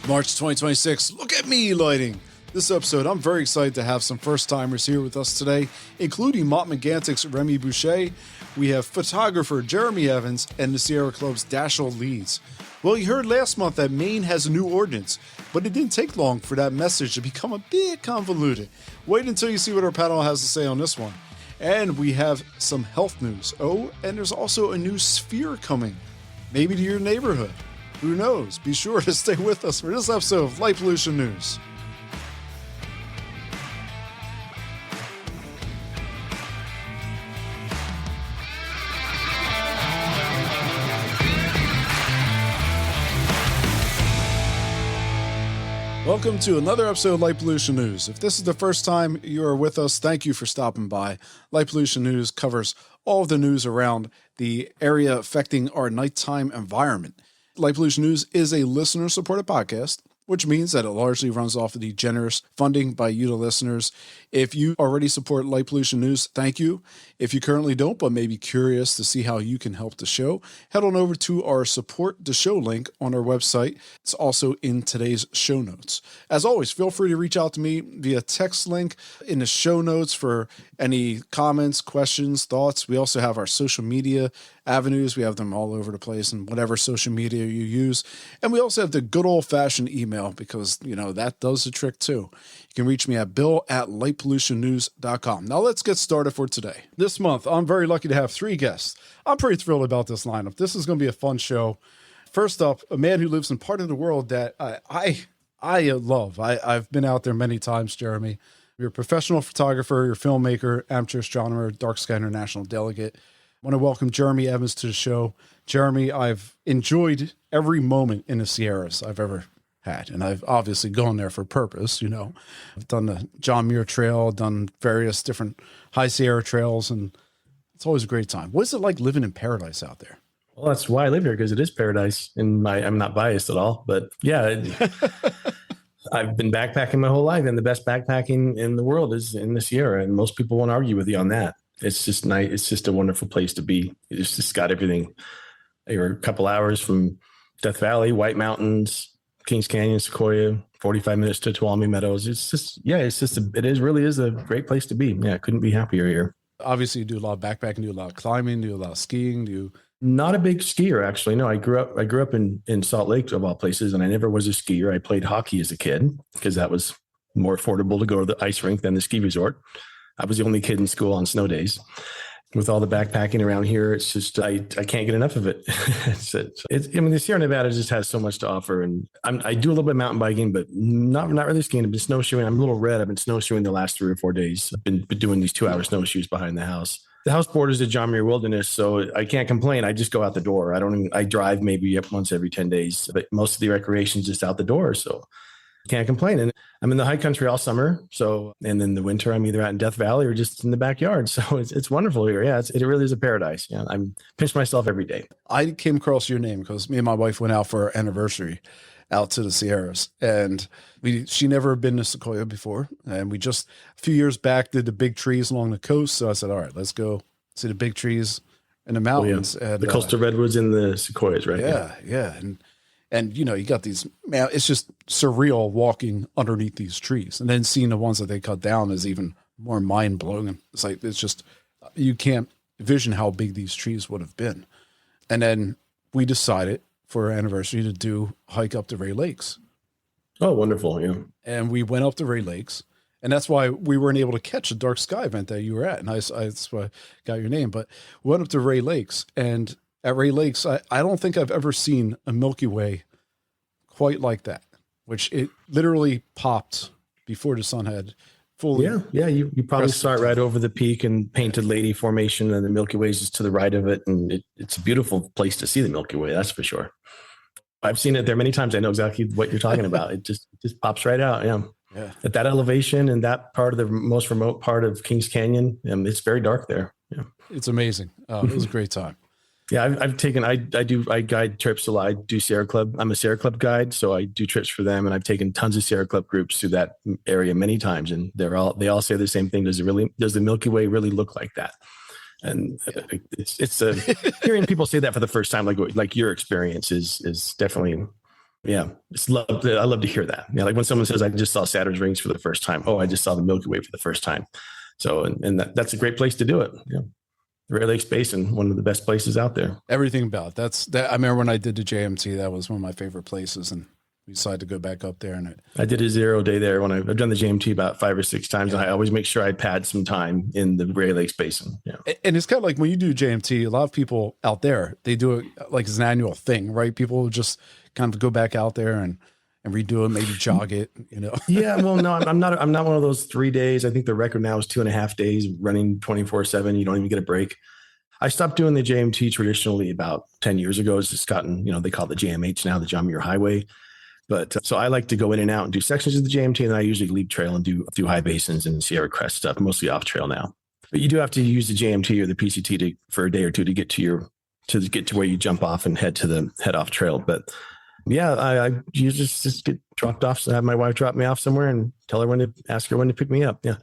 March 2026, look at me lighting. This episode, I'm very excited to have some first-timers here with us today, including Mont-Megantic's Remi Boucher. We have photographer Jeremy Evans and the Sierra Club's Dashiell Leeds. Well, you heard last month that Maine has a new ordinance, but it didn't take long for that message to become a bit convoluted. Wait until you see what our panel has to say on this one. And we have some health news. Oh, and there's also a new sphere coming, maybe to your neighborhood. Who knows? Be sure to stay with us for this episode of Light Pollution News. Welcome to another episode of Light Pollution News. If this is the first time you are with us, thank you for stopping by. Light Pollution News covers all of the news around the area affecting our nighttime environment. Light Pollution News is a listener-supported podcast, which means that it largely runs off of the generous funding by you, the listeners. If you already support Light Pollution News, thank you. If you currently don't, but may be curious to see how you can help the show, head on over to our Support the Show link on our website. It's also in today's show notes. As always, feel free to reach out to me via text link in the show notes for any comments, questions, thoughts. We also have our social media avenues. We have them all over the place and whatever social media you use. And we also have the good old-fashioned email because, you know, that does the trick too. You can reach me at bill@lightpollutionnews.com. Now let's get started for today. This month, I'm very lucky to have three guests. I'm pretty thrilled about this lineup. This is going to be a fun show. First up, a man who lives in part of the world that I love. I've been out there many times, Jeremy. You're a professional photographer, you're a filmmaker, amateur astronomer, dark sky international delegate. I want to welcome Jeremy Evans to the show. Jeremy, I've enjoyed every moment in the Sierras I've ever had, and I've obviously gone there for a purpose, you know. I've done the John Muir Trail, done various different High Sierra trails, and it's always a great time. What is it like living in paradise out there? Well, that's why I live here, because it is paradise. And I'm not biased at all, but yeah, I've been backpacking my whole life, and the best backpacking in the world is in the Sierra, and most people won't argue with you on that. It's just nice. It's just a wonderful place to be. It's just got everything. You're a couple hours from Death Valley, White Mountains, Kings Canyon, Sequoia, 45 minutes to Tuolumne Meadows. It really is a great place to be. Yeah, I couldn't be happier here. Obviously, you do a lot of backpacking, do a lot of climbing, do a lot of skiing, Not a big skier, actually. No, I grew up in Salt Lake, of all places, and I never was a skier. I played hockey as a kid because that was more affordable to go to the ice rink than the ski resort. I was the only kid in school on snow days. With all the backpacking around here, it's just I can't get enough of it. The Sierra Nevada just has so much to offer, and I do a little bit of mountain biking, but not really skiing. I've been snowshoeing. I'm a little red. I've been snowshoeing the last 3 or 4 days. I've been doing these 2-hour snowshoes behind the house. The house borders the John Muir Wilderness, so I can't complain. I just go out the door. I drive maybe once every 10 days, but most of the recreation is just out the door, so can't complain. And I'm in the high country all summer. And then the winter, I'm either out in Death Valley or just in the backyard. So it's wonderful here. Yeah, it really is a paradise. Yeah, I pinch myself every day. I came across your name because me and my wife went out for our anniversary out to the Sierras, and she never been to Sequoia before. And we just a few years back did the big trees along the coast. So I said, all right, let's go see the big trees in the mountains. Oh, yeah. And the coastal redwoods and the sequoias, right? Yeah. And you know, you got these, man, it's just surreal walking underneath these trees, and then seeing the ones that they cut down is even more mind blowing. It's just, you can't envision how big these trees would have been. And then we decided for our anniversary to hike up to Ray Lakes. Oh, wonderful. Yeah. And we went up to Ray Lakes, and that's why we weren't able to catch the dark sky event that you were at. And that's why I got your name, but we went up to Ray Lakes, and at Ray Lakes, I don't think I've ever seen a Milky Way quite like that, which it literally popped before the sun had fully. Yeah. You probably start right over the peak and Painted Lady Formation, and the Milky Way is just to the right of it. And it's a beautiful place to see the Milky Way, that's for sure. I've seen it there many times. I know exactly what you're talking about. It just pops right out. Yeah. At that elevation and that part of the most remote part of Kings Canyon, it's very dark there. Yeah. It's amazing. It was a great time. Yeah, I guide trips a lot. I do Sierra Club. I'm a Sierra Club guide, so I do trips for them, and I've taken tons of Sierra Club groups through that area many times, and they all say the same thing. Does the Milky Way really look like that? And it's hearing people say that for the first time, like your experience is definitely Yeah, I love to hear that. Yeah, like when someone says, "I just saw Saturn's rings for the first time." Oh, I just saw the Milky Way for the first time. So, and that's a great place to do it. Yeah, the Great Lakes Basin, one of the best places out there. Everything about it. That's that. I remember when I did the JMT, that was one of my favorite places, and we decided to go back up there. And I did a 0 day there when I've done the JMT about 5 or 6 times, and I always make sure I pad some time in the Great Lakes Basin. Yeah, and it's kind of like when you do JMT, a lot of people out there, they do it like it's an annual thing, right? People just kind of go back out there and redo it, maybe jog it, you know? Yeah. Well, no, I'm not one of those 3 days. I think the record now is 2.5 days running 24/7. You don't even get a break. I stopped doing the JMT traditionally about 10 years ago. It's just gotten, they call it the JMH now, the John Muir Highway. But so I like to go in and out and do sections of the JMT, and then I usually leave trail and do high basins and Sierra Crest stuff, mostly off trail now. But you do have to use the JMT or the PCT for a day or two to get to where you jump off and head off trail. But yeah, I usually just get dropped off. So I have my wife drop me off somewhere and ask her when to pick me up. Yeah.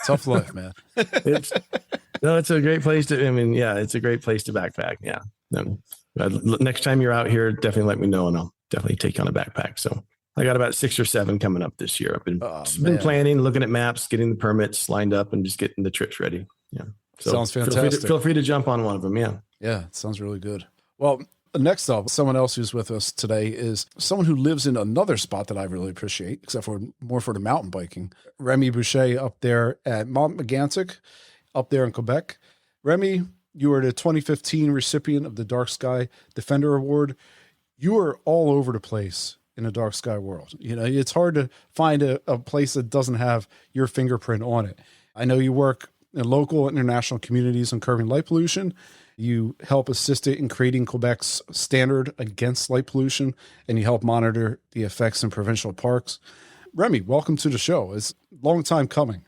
Tough life, man. It's a great place it's a great place to backpack. Yeah. Next time you're out here, definitely let me know and I'll definitely take on a backpack. So I got about 6 or 7 coming up this year. I've been planning, looking at maps, getting the permits lined up and just getting the trips ready. Yeah. So sounds fantastic. Feel free to jump on one of them. Yeah. Yeah. It sounds really good. Well, next up, someone else who's with us today is someone who lives in another spot that I really appreciate, except for more for the mountain biking. Remi Boucher up there at Mont-Megantic, up there in Quebec. Remi, you are the 2015 recipient of the Dark Sky Defender Award. You are all over the place in the dark sky world. It's hard to find a place that doesn't have your fingerprint on it. I know you work in local and international communities on curbing light pollution. You help assist it in creating Quebec's standard against light pollution, and you help monitor the effects in provincial parks. Remi, welcome to the show. It's a long time coming.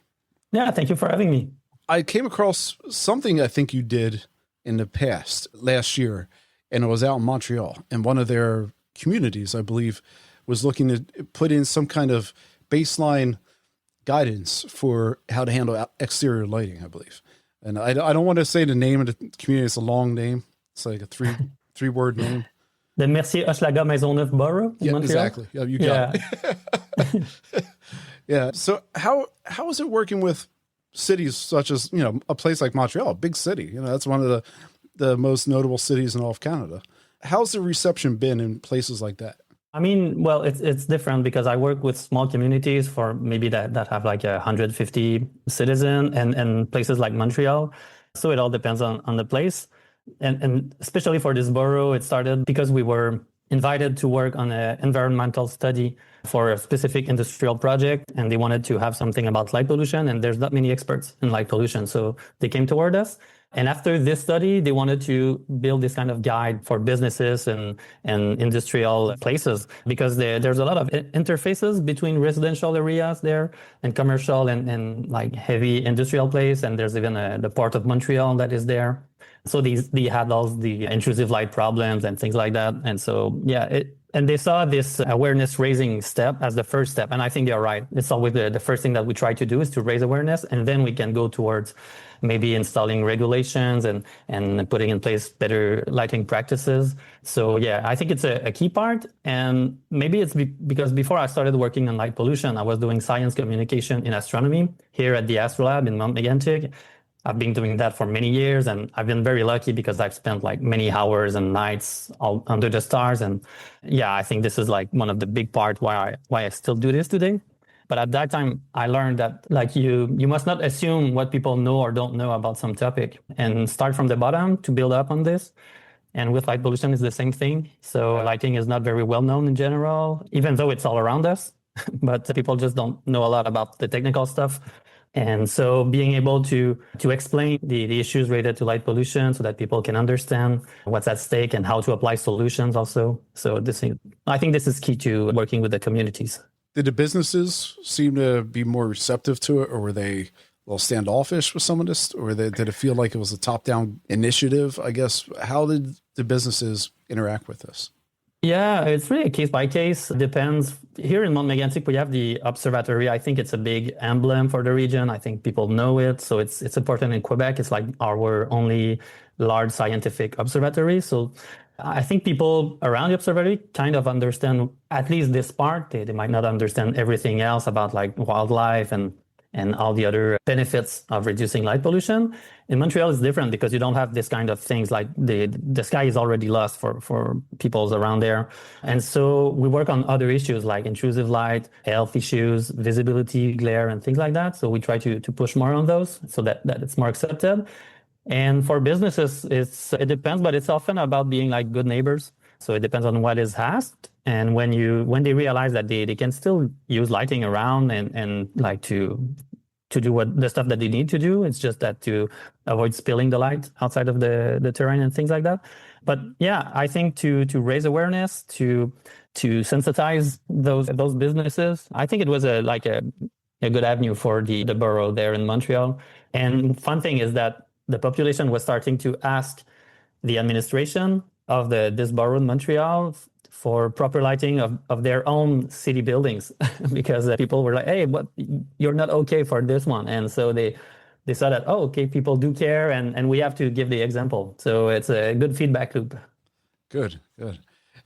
Yeah, thank you for having me. I came across something I think you did in the past, last year, and it was out in Montreal. And one of their communities, I believe, was looking to put in some kind of baseline guidance for how to handle exterior lighting, I believe. And I don't want to say the name of the community. It's a long name. It's like a three-word name. The Mercier-Hochelaga-Maisonneuve borough in Montreal? Exactly. Yeah, you got it. Yeah. So how is it working with cities such as, a place like Montreal, a big city? That's one of the most notable cities in all of Canada. How's the reception been in places like that? I mean, well, it's different because I work with small communities for maybe that have like 150 citizens and places like Montreal. So it all depends on the place. And especially for this borough, it started because we were invited to work on an environmental study for a specific industrial project, and they wanted to have something about light pollution, and there's not many experts in light pollution. So they came toward us. And after this study, they wanted to build this kind of guide for businesses and industrial places, because there's a lot of interfaces between residential areas there and commercial and like heavy industrial place. And there's even the Port of Montreal that is there. So they had all the intrusive light problems and things like that. And so, yeah, and they saw this awareness raising step as the first step. And I think they're right. It's always the first thing that we try to do is to raise awareness. And then we can go towards maybe installing regulations and putting in place better lighting practices. So yeah, I think it's a key part. And maybe it's because before I started working on light pollution, I was doing science communication in astronomy here at the Astrolab in Mont-Megantic. I've been doing that for many years, and I've been very lucky because I've spent like many hours and nights all under the stars. And yeah, I think this is like one of the big part why I still do this today. But at that time, I learned that like you must not assume what people know or don't know about some topic, and start from the bottom to build up on this. And with light pollution, it's the same thing. So lighting is not very well known in general, even though it's all around us. But people just don't know a lot about the technical stuff. And so being able to explain the issues related to light pollution so that people can understand what's at stake and how to apply solutions also. So I think this is key to working with the communities. Did the businesses seem to be more receptive to it, or were they a little standoffish with some of this? Or did it feel like it was a top-down initiative, I guess? How did the businesses interact with this? Yeah, it's really a case by case. Depends. Here in Mont-Megantic, we have the observatory. I think it's a big emblem for the region. I think people know it. So it's important in Quebec. It's like our only large scientific observatory. So I think people around the observatory kind of understand at least this part. They might not understand everything else about like wildlife and all the other benefits of reducing light pollution. In Montreal, it's different because you don't have this kind of things like the sky is already lost for peoples around there. And so we work on other issues like intrusive light, health issues, visibility, glare, and things like that. So we try to push more on those so that it's more accepted. And for businesses, it depends, but it's often about being like good neighbors. So it depends on what is asked. And when they realize that they can still use lighting around and like to do what the stuff that they need to do, it's just that to avoid spilling the light outside of the terrain and things like that. But yeah, I think to raise awareness, to sensitize those businesses, I think it was a good avenue for the borough there in Montreal. And fun thing is that the population was starting to ask the administration of this borough in Montreal for proper lighting of their own city buildings because people were like, hey, what, you're not okay for this one. And so they saw that, oh, okay, people do care and we have to give the example. So it's a good feedback loop. Good.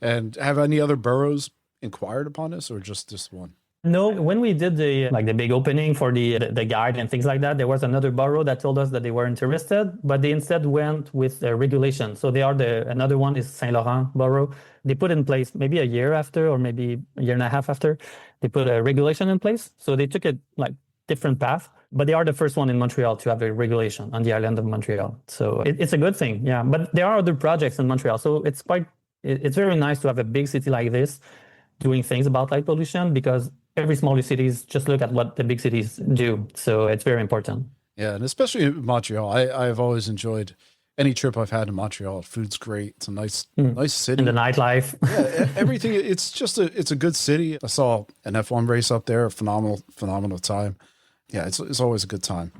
And have any other boroughs inquired upon this or just this one? No, when we did the big opening for the guide and things like that, there was another borough that told us that they were interested, but they instead went with regulation. So they are another one is Saint Laurent borough. They put in place maybe a year after or maybe a year and a half after, they put a regulation in place. So they took a different path, but they are the first one in Montreal to have a regulation on the island of Montreal. So it's a good thing, yeah. But there are other projects in Montreal. So it's very nice to have a big city like this doing things about light pollution because every smaller cities just look at what the big cities do. So it's very important. Yeah, and especially in Montreal, I've always enjoyed any trip I've had to Montreal. Food's great. It's a nice city. And the nightlife. Yeah, everything. It's a good city. I saw an F1 race up there. A phenomenal time. Yeah, it's always a good time.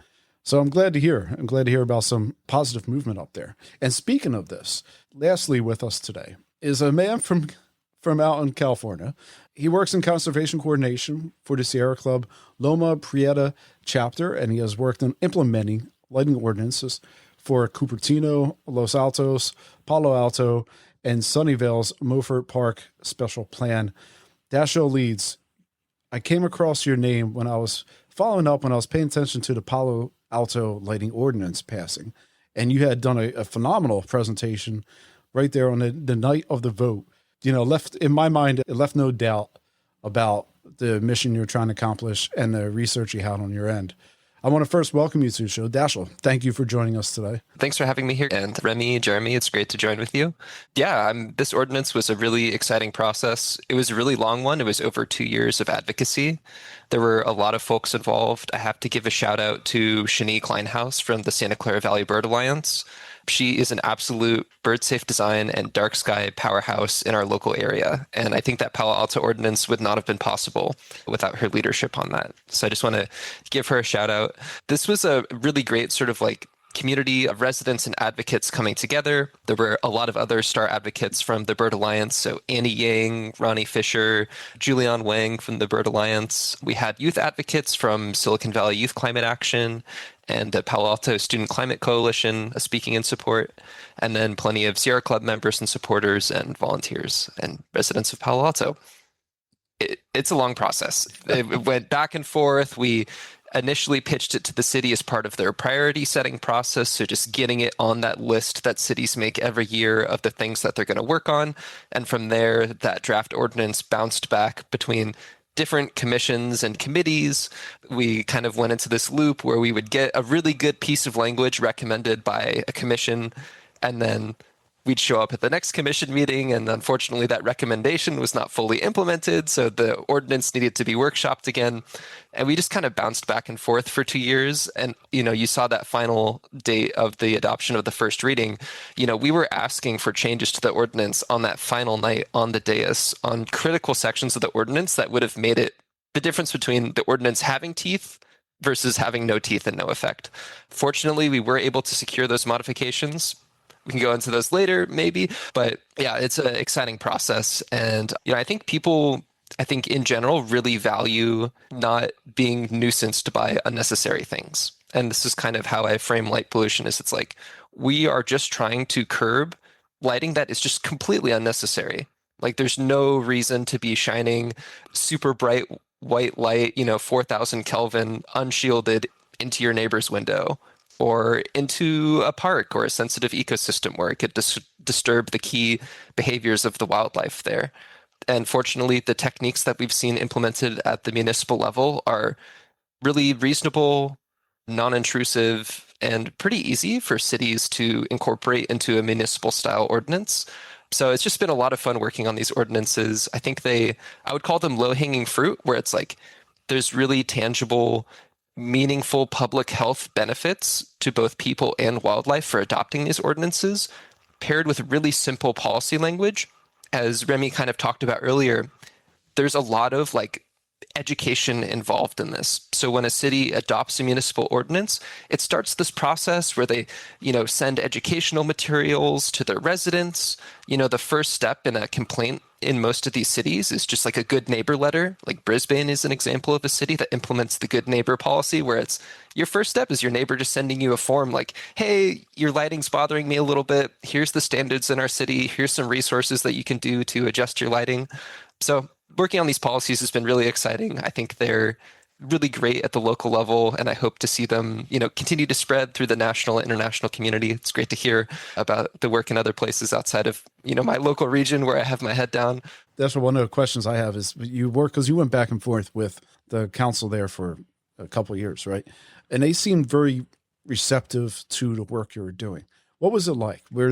So I'm glad to hear. I'm glad to hear about some positive movement up there. And speaking of this, lastly with us today is a man from out in California. He works in conservation coordination for the Sierra Club Loma Prieta chapter, and he has worked on implementing lighting ordinances for Cupertino, Los Altos, Palo Alto, and Sunnyvale's Beaufort Park Special Plan. Dashiell Leeds, I came across your name when I was following up, when I was paying attention to the Palo Alto lighting ordinance passing, and you had done a phenomenal presentation right there on the night of the vote. Left in my mind, it left no doubt about the mission you're trying to accomplish and the research you had on your end. I want to first welcome you to the show. Dashiell, thank you for joining us today. Thanks for having me here. And Remi, Jeremy, it's great to join with you. Yeah, this ordinance was a really exciting process. It was a really long one. It was over 2 years of advocacy. There were a lot of folks involved. I have to give a shout out to Shani Kleinhaus from the Santa Clara Valley Bird Alliance. She is an absolute bird safe design and dark sky powerhouse in our local area. And I think that Palo Alto ordinance would not have been possible without her leadership on that. So I just want to give her a shout out. This was a really great sort of community of residents and advocates coming together. There were a lot of other star advocates from the Bird Alliance. So Annie Yang, Ronnie Fisher, Julian Wang from the Bird Alliance. We had youth advocates from Silicon Valley Youth Climate Action and the Palo Alto Student Climate Coalition speaking in support, and then plenty of Sierra Club members and supporters and volunteers and residents of Palo Alto. It's a long process. It went back and forth. We initially pitched it to the city as part of their priority setting process, so just getting it on that list that cities make every year of the things that they're going to work on. And from there, that draft ordinance bounced back between different commissions and committees. We kind of went into this loop where we would get a really good piece of language recommended by a commission, and then we'd show up at the next commission meeting, and unfortunately that recommendation was not fully implemented, so the ordinance needed to be workshopped again. And we just kind of bounced back and forth for 2 years. And, you saw that final date of the adoption of the first reading. We were asking for changes to the ordinance on that final night on the dais on critical sections of the ordinance that would have made it the difference between the ordinance having teeth versus having no teeth and no effect. Fortunately, we were able to secure those modifications. We can go into those later, maybe. But yeah, it's an exciting process. And I think people, in general, really value not being nuisanced by unnecessary things. And this is kind of how I frame light pollution is it's we are just trying to curb lighting that is just completely unnecessary. Like there's no reason to be shining super bright white light, 4,000 Kelvin unshielded into your neighbor's window or into a park or a sensitive ecosystem where it could disturb the key behaviors of the wildlife there. And fortunately, the techniques that we've seen implemented at the municipal level are really reasonable, non-intrusive, and pretty easy for cities to incorporate into a municipal style ordinance. So it's just been a lot of fun working on these ordinances. I think I would call them low-hanging fruit, where it's like there's really tangible, meaningful public health benefits to both people and wildlife for adopting these ordinances, paired with really simple policy language. As Remi kind of talked about earlier, there's a lot of education involved in this. So when a city adopts a municipal ordinance, it starts this process where they, send educational materials to their residents. The first step in a complaint in most of these cities is just like a good neighbor letter. Like Brisbane is an example of a city that implements the good neighbor policy, where it's your first step is your neighbor just sending you a form like, hey, your lighting's bothering me a little bit. Here's the standards in our city. Here's some resources that you can do to adjust your lighting. So working on these policies has been really exciting. I think they're really great at the local level, and I hope to see them, continue to spread through the national and international community. It's great to hear about the work in other places outside of, my local region where I have my head down. That's one of the questions I have is you went back and forth with the council there for a couple of years, right? And they seemed very receptive to the work you were doing. What was it like? Were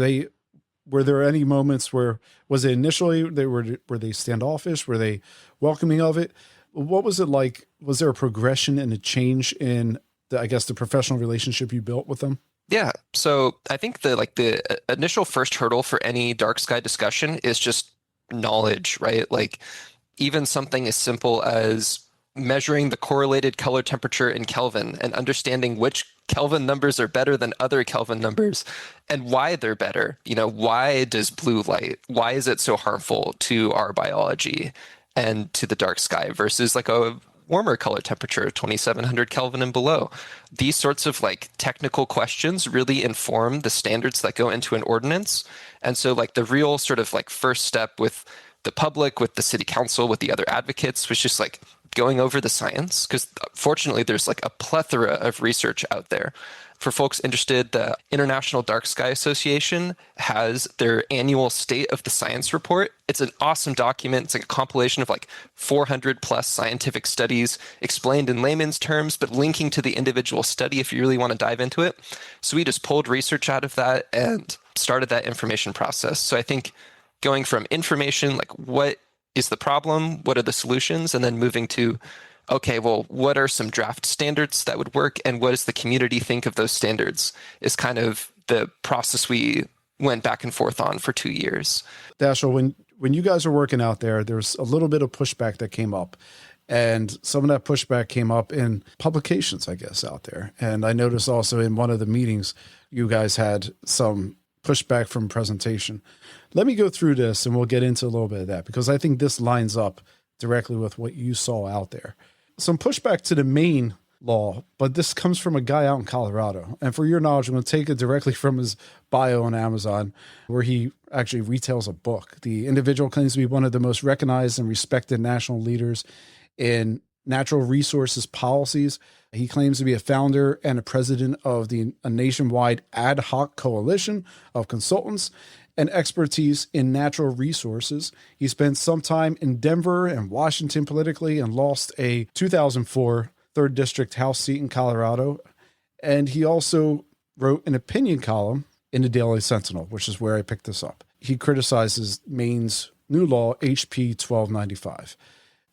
there any moments where was it initially were they standoffish? Were they welcoming of it? What was it like? Was there a progression and a change in the professional relationship you built with them? Yeah. So I think the initial first hurdle for any dark sky discussion is just knowledge, right? Like even something as simple as measuring the correlated color temperature in Kelvin and understanding which Kelvin numbers are better than other Kelvin numbers and why they're better. Why does blue light, why is it so harmful to our biology and to the dark sky versus like a warmer color temperature, 2700 Kelvin and below? These sorts of technical questions really inform the standards that go into an ordinance. And so the real sort of first step with the public, with the city council, with the other advocates was just going over the science, because fortunately there's a plethora of research out there. For folks interested, the International Dark Sky Association has their annual State of the Science report. It's an awesome document. It's a compilation of 400 plus scientific studies explained in layman's terms, but linking to the individual study if you really want to dive into it. So we just pulled research out of that and started that information process. So I think going from information, what is the problem? What are the solutions? And then moving to, okay, well, what are some draft standards that would work? And what does the community think of those standards is kind of the process we went back and forth on for 2 years. Dashiell, when you guys are working out there's a little bit of pushback that came up. And some of that pushback came up in publications, I guess, out there. And I noticed also in one of the meetings, you guys had some pushback from presentation. Let me go through this and we'll get into a little bit of that, because I think this lines up directly with what you saw out there. Some pushback to the Maine law, but this comes from a guy out in Colorado. And for your knowledge, I'm going to take it directly from his bio on Amazon, where he actually retails a book. The individual claims to be one of the most recognized and respected national leaders in natural resources policies. He claims to be a founder and a president of a nationwide ad hoc coalition of consultants and expertise in natural resources. He spent some time in Denver and Washington politically and lost a 2004 3rd District House seat in Colorado. And he also wrote an opinion column in the Daily Sentinel, which is where I picked this up. He criticizes Maine's new law, HB 1295.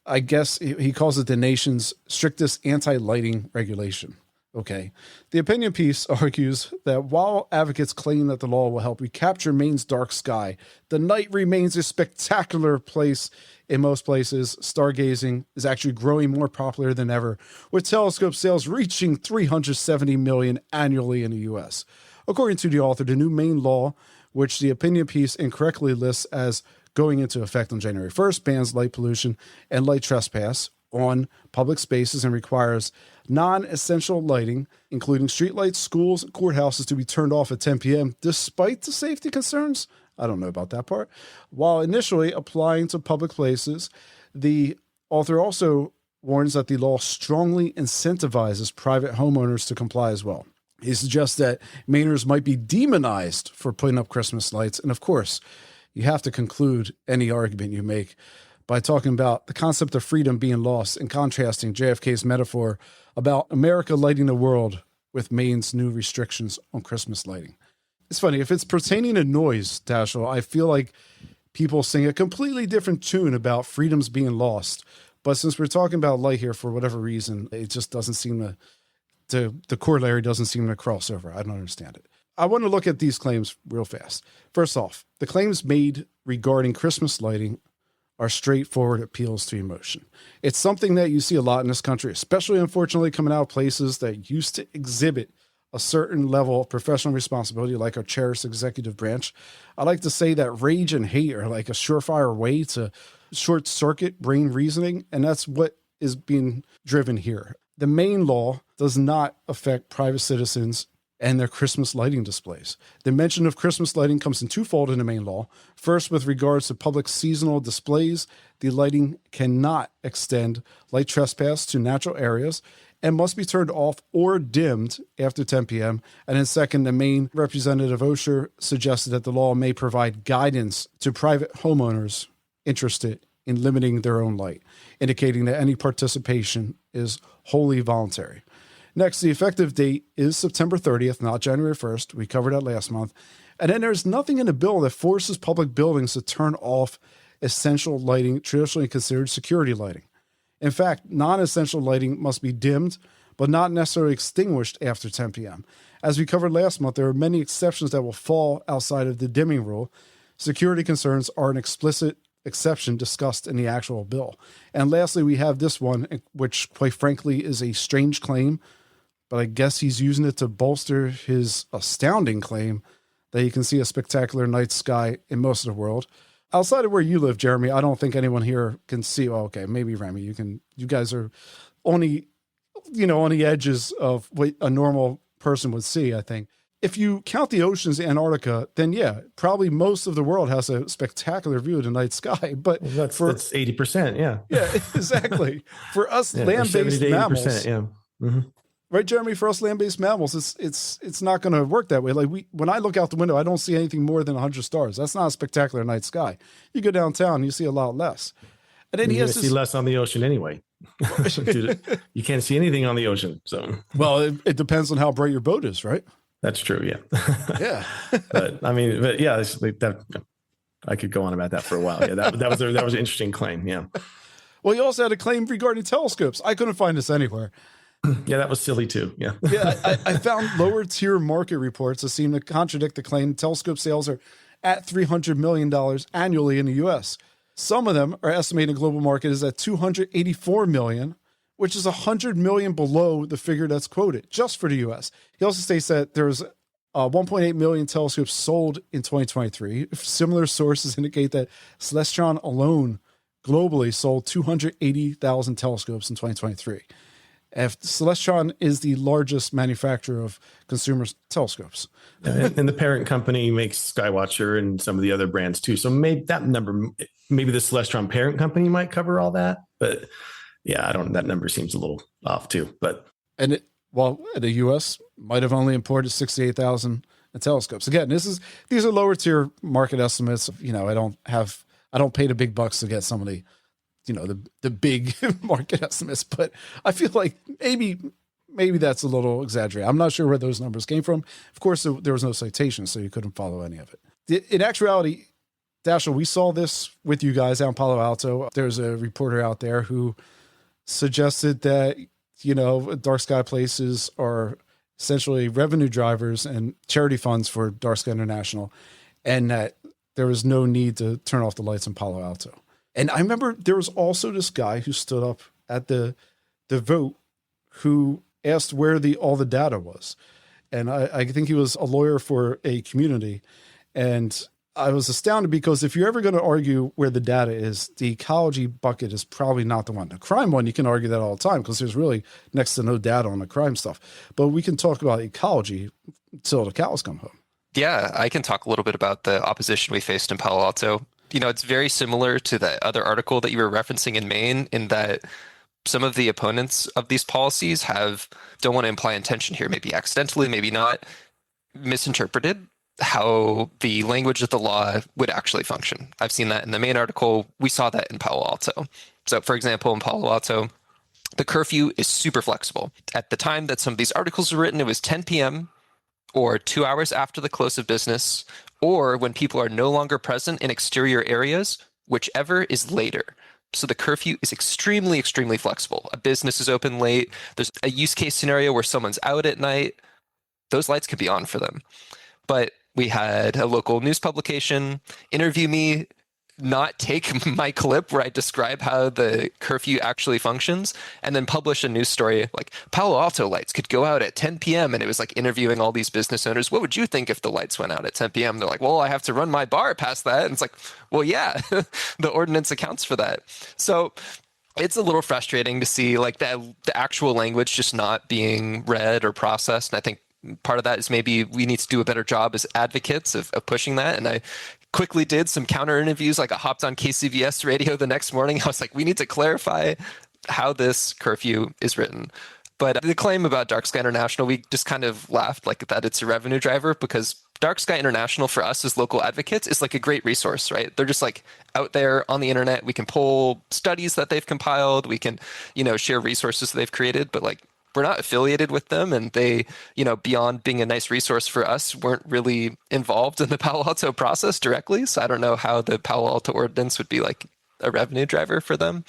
I guess he calls it the nation's strictest anti-lighting regulation. Okay. The opinion piece argues that while advocates claim that the law will help recapture Maine's dark sky, the night remains a spectacular place in most places. Stargazing is actually growing more popular than ever, with telescope sales reaching 370 million annually in the U.S. According to the author, the new Maine law, which the opinion piece incorrectly lists as going into effect on January 1st, bans light pollution and light trespass, on public spaces and requires non-essential lighting, including streetlights, schools, and courthouses, to be turned off at 10 p.m. despite the safety concerns. I don't know about that part. While initially applying to public places, the author also warns that the law strongly incentivizes private homeowners to comply as well. He suggests that Mainers might be demonized for putting up Christmas lights. And of course, you have to conclude any argument you make by talking about the concept of freedom being lost and contrasting JFK's metaphor about America lighting the world with Maine's new restrictions on Christmas lighting. It's funny, if it's pertaining to noise, Dashiell, I feel like people sing a completely different tune about freedoms being lost. But since we're talking about light here, for whatever reason, it just doesn't seem the corollary doesn't seem to cross over. I don't understand it. I want to look at these claims real fast. First off, the claims made regarding Christmas lighting are straightforward appeals to emotion. It's something that you see a lot in this country, especially, unfortunately, coming out of places that used to exhibit a certain level of professional responsibility, like our cherished executive branch. I like to say that rage and hate are like a surefire way to short circuit brain reasoning, and that's what is being driven here. The Maine law does not affect private citizens and their Christmas lighting displays. The mention of Christmas lighting comes in twofold in the Maine law. First, with regards to public seasonal displays, the lighting cannot extend light trespass to natural areas and must be turned off or dimmed after 10 p.m. And then second, the Maine representative Boucher suggested that the law may provide guidance to private homeowners interested in limiting their own light, indicating that any participation is wholly voluntary. Next, the effective date is September 30th, not January 1st. We covered that last month. And then there's nothing in the bill that forces public buildings to turn off essential lighting, traditionally considered security lighting. In fact, non-essential lighting must be dimmed, but not necessarily extinguished after 10 p.m. As we covered last month, there are many exceptions that will fall outside of the dimming rule. Security concerns are an explicit exception discussed in the actual bill. And lastly, we have this one, which quite frankly is a strange claim, but I guess he's using it to bolster his astounding claim that you can see a spectacular night sky in most of the world. Outside of where you live, Jeremy, I don't think anyone here can see. Oh, okay, maybe Remi, you guys are only, on the edges of what a normal person would see, I think. If you count the oceans, Antarctica, then yeah, probably most of the world has a spectacular view of the night sky. But that's 80%, yeah. Yeah, exactly. For us land-based mammals, yeah. Mm-hmm. Right, Jeremy? For us land-based mammals, it's not going to work that way. Like when I look out the window, I don't see anything more than 100 stars. That's not a spectacular night sky. You go downtown, you see a lot less. And then you see less on the ocean anyway. You can't see anything on the ocean. So well, it depends on how bright your boat is, right? That's true. Yeah. Yeah. but yeah, it's like that. I could go on about that for a while. Yeah, that was an interesting claim. Yeah. Well, you also had a claim regarding telescopes. I couldn't find this anywhere. Yeah, that was silly too. Yeah. Yeah, I found lower tier market reports that seem to contradict the claim. Telescope sales are at $300 million annually in the U.S. Some of them are estimating the global market is at $284 million, which is $100 million below the figure that's quoted just for the U.S. He also states that there's 1.8 million telescopes sold in 2023. Similar sources indicate that Celestron alone globally sold 280,000 telescopes in 2023. If Celestron is the largest manufacturer of consumer telescopes. And the parent company makes Skywatcher and some of the other brands too. So maybe that number, maybe the Celestron parent company might cover all that. But yeah, that number seems a little off too. But the U.S. might have only imported 68,000 telescopes. Again, these are lower tier market estimates. I don't pay the big bucks to get some of the the big market estimates, but I feel like maybe that's a little exaggerated. I'm not sure where those numbers came from. Of course, there was no citation, so you couldn't follow any of it. In actuality, Dashiell, we saw this with you guys out in Palo Alto. There's a reporter out there who suggested that, dark sky places are essentially revenue drivers and charity funds for Dark Sky International, and that there was no need to turn off the lights in Palo Alto. And I remember there was also this guy who stood up at the vote who asked where all the data was. And I think he was a lawyer for a community. And I was astounded because if you're ever going to argue where the data is, the ecology bucket is probably not the one. The crime one, you can argue that all the time because there's really next to no data on the crime stuff. But we can talk about ecology till the cows come home. Yeah, I can talk a little bit about the opposition we faced in Palo Alto. It's very similar to the other article that you were referencing in Maine, in that some of the opponents of these policies don't want to imply intention here, maybe accidentally, maybe not, misinterpreted how the language of the law would actually function. I've seen that in the Maine article. We saw that in Palo Alto. So, for example, in Palo Alto, the curfew is super flexible. At the time that some of these articles were written, it was 10 p.m. or 2 hours after the close of business, or when people are no longer present in exterior areas, whichever is later. So the curfew is extremely, extremely flexible. A business is open late. There's a use case scenario where someone's out at night. Those lights could be on for them. But we had a local news publication interview me, not take my clip where I describe how the curfew actually functions, and then publish a news story like Palo Alto lights could go out at 10 p.m. And it was like interviewing all these business owners. What would you think if the lights went out at 10 p.m.? They're like, well, I have to run my bar past that. And it's like, well, yeah, the ordinance accounts for that. So it's a little frustrating to see like the actual language just not being read or processed. And I think part of that is maybe we need to do a better job as advocates of pushing that. And I quickly did some counter interviews. Like I hopped on KCVS radio the next morning. I was like, we need to clarify how this curfew is written. But the claim about Dark Sky International, we just kind of laughed like that it's a revenue driver, because Dark Sky International for us as local advocates is like a great resource, right? They're just like out there on the internet. We can pull studies that they've compiled. We can, share resources that they've created, but like we're not affiliated with them, and they, beyond being a nice resource for us, weren't really involved in the Palo Alto process directly. So I don't know how the Palo Alto ordinance would be like a revenue driver for them.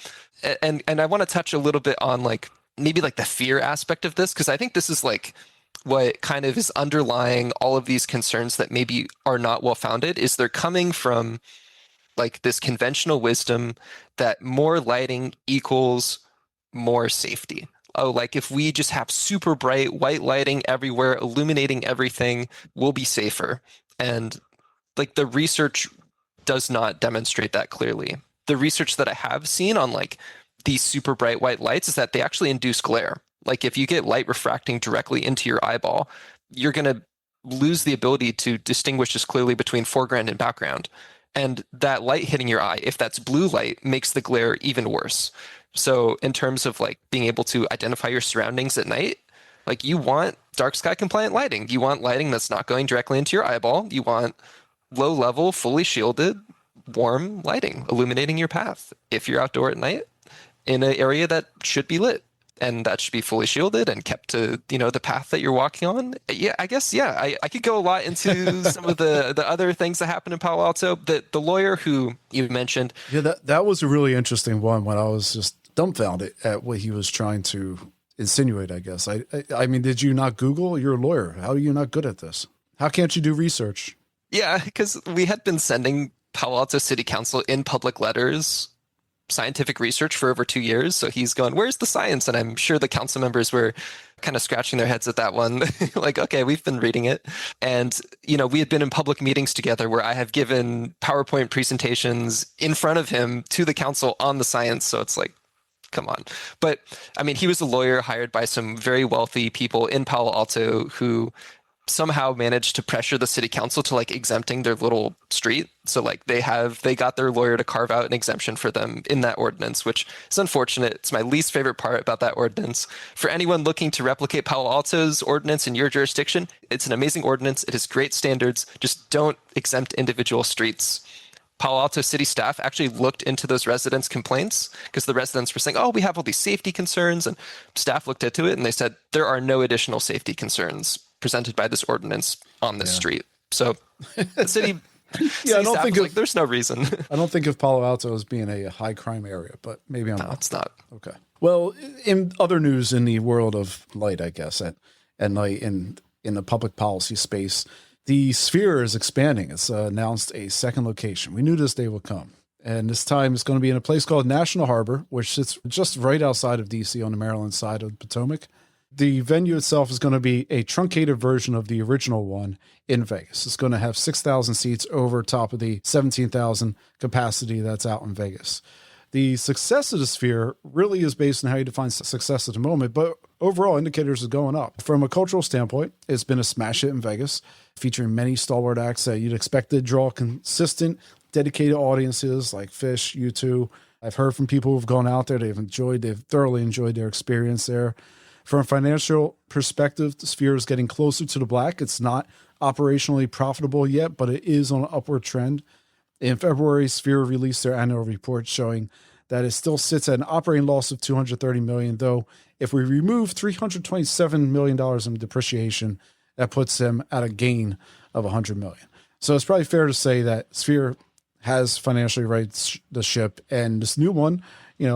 And I want to touch a little bit on like maybe like the fear aspect of this, because I think this is like what kind of is underlying all of these concerns that maybe are not well founded, is they're coming from like this conventional wisdom that more lighting equals more safety. Oh, like if we just have super bright white lighting everywhere, illuminating everything, we'll be safer. And like the research does not demonstrate that clearly. The research that I have seen on like these super bright white lights is that they actually induce glare. Like if you get light refracting directly into your eyeball, you're going to lose the ability to distinguish as clearly between foreground and background. And that light hitting your eye, if that's blue light, makes the glare even worse. So in terms of like being able to identify your surroundings at night, like you want dark sky compliant lighting. You want lighting that's not going directly into your eyeball. You want low level, fully shielded, warm lighting illuminating your path if you're outdoor at night in an area that should be lit. And that should be fully shielded and kept to, the path that you're walking on. Yeah, I guess, I could go a lot into some of the other things that happen in Palo Alto. The lawyer who you mentioned. Yeah, that was a really interesting one when I was just dumbfounded at what he was trying to insinuate, I guess. I mean, did you not Google? You're a lawyer. How are you not good at this? How can't you do research? Yeah, because we had been sending Palo Alto City Council in public letters scientific research for over 2 years. So he's going, where's the science? And I'm sure the council members were kind of scratching their heads at that one. Like, okay, we've been reading it. And, we had been in public meetings together where I have given PowerPoint presentations in front of him to the council on the science. So it's like, come on. But I mean, he was a lawyer hired by some very wealthy people in Palo Alto who somehow managed to pressure the city council to like exempting their little street. So like they got their lawyer to carve out an exemption for them in that ordinance, which is unfortunate. It's my least favorite part about that ordinance. For anyone looking to replicate Palo Alto's ordinance in your jurisdiction, it's an amazing ordinance. It has great standards. Just don't exempt individual streets. Palo Alto city staff actually looked into those residents' complaints because the residents were saying, oh, we have all these safety concerns. And staff looked into it and they said, there are no additional safety concerns presented by this ordinance on this street. So the city, I don't think like, there's no reason. I don't think of Palo Alto as being a high crime area, but maybe I'm No, it's not. Okay. Well, in other news in the world of light, I guess, at night in the public policy space, the sphere is expanding. It's announced a second location. We knew this day would come. And this time it's going to be in a place called National Harbor, which sits just right outside of DC on the Maryland side of the Potomac. The venue itself is going to be a truncated version of the original one in Vegas. It's going to have 6,000 seats over top of the 17,000 capacity that's out in Vegas. The success of the Sphere really is based on how you define success at the moment, but overall indicators are going up. From a cultural standpoint, it's been a smash hit in Vegas, featuring many stalwart acts that you'd expect to draw consistent, dedicated audiences like Fish, U2. I've heard from people who've gone out there, they've thoroughly enjoyed their experience there. From a financial perspective, the Sphere is getting closer to the black. It's not operationally profitable yet, but it is on an upward trend. In February, Sphere released their annual report showing that it still sits at an operating loss of $230 million, though if we remove $327 million in depreciation, that puts them at a gain of $100 million. So it's probably fair to say that Sphere has financially righted the ship, and this new one, I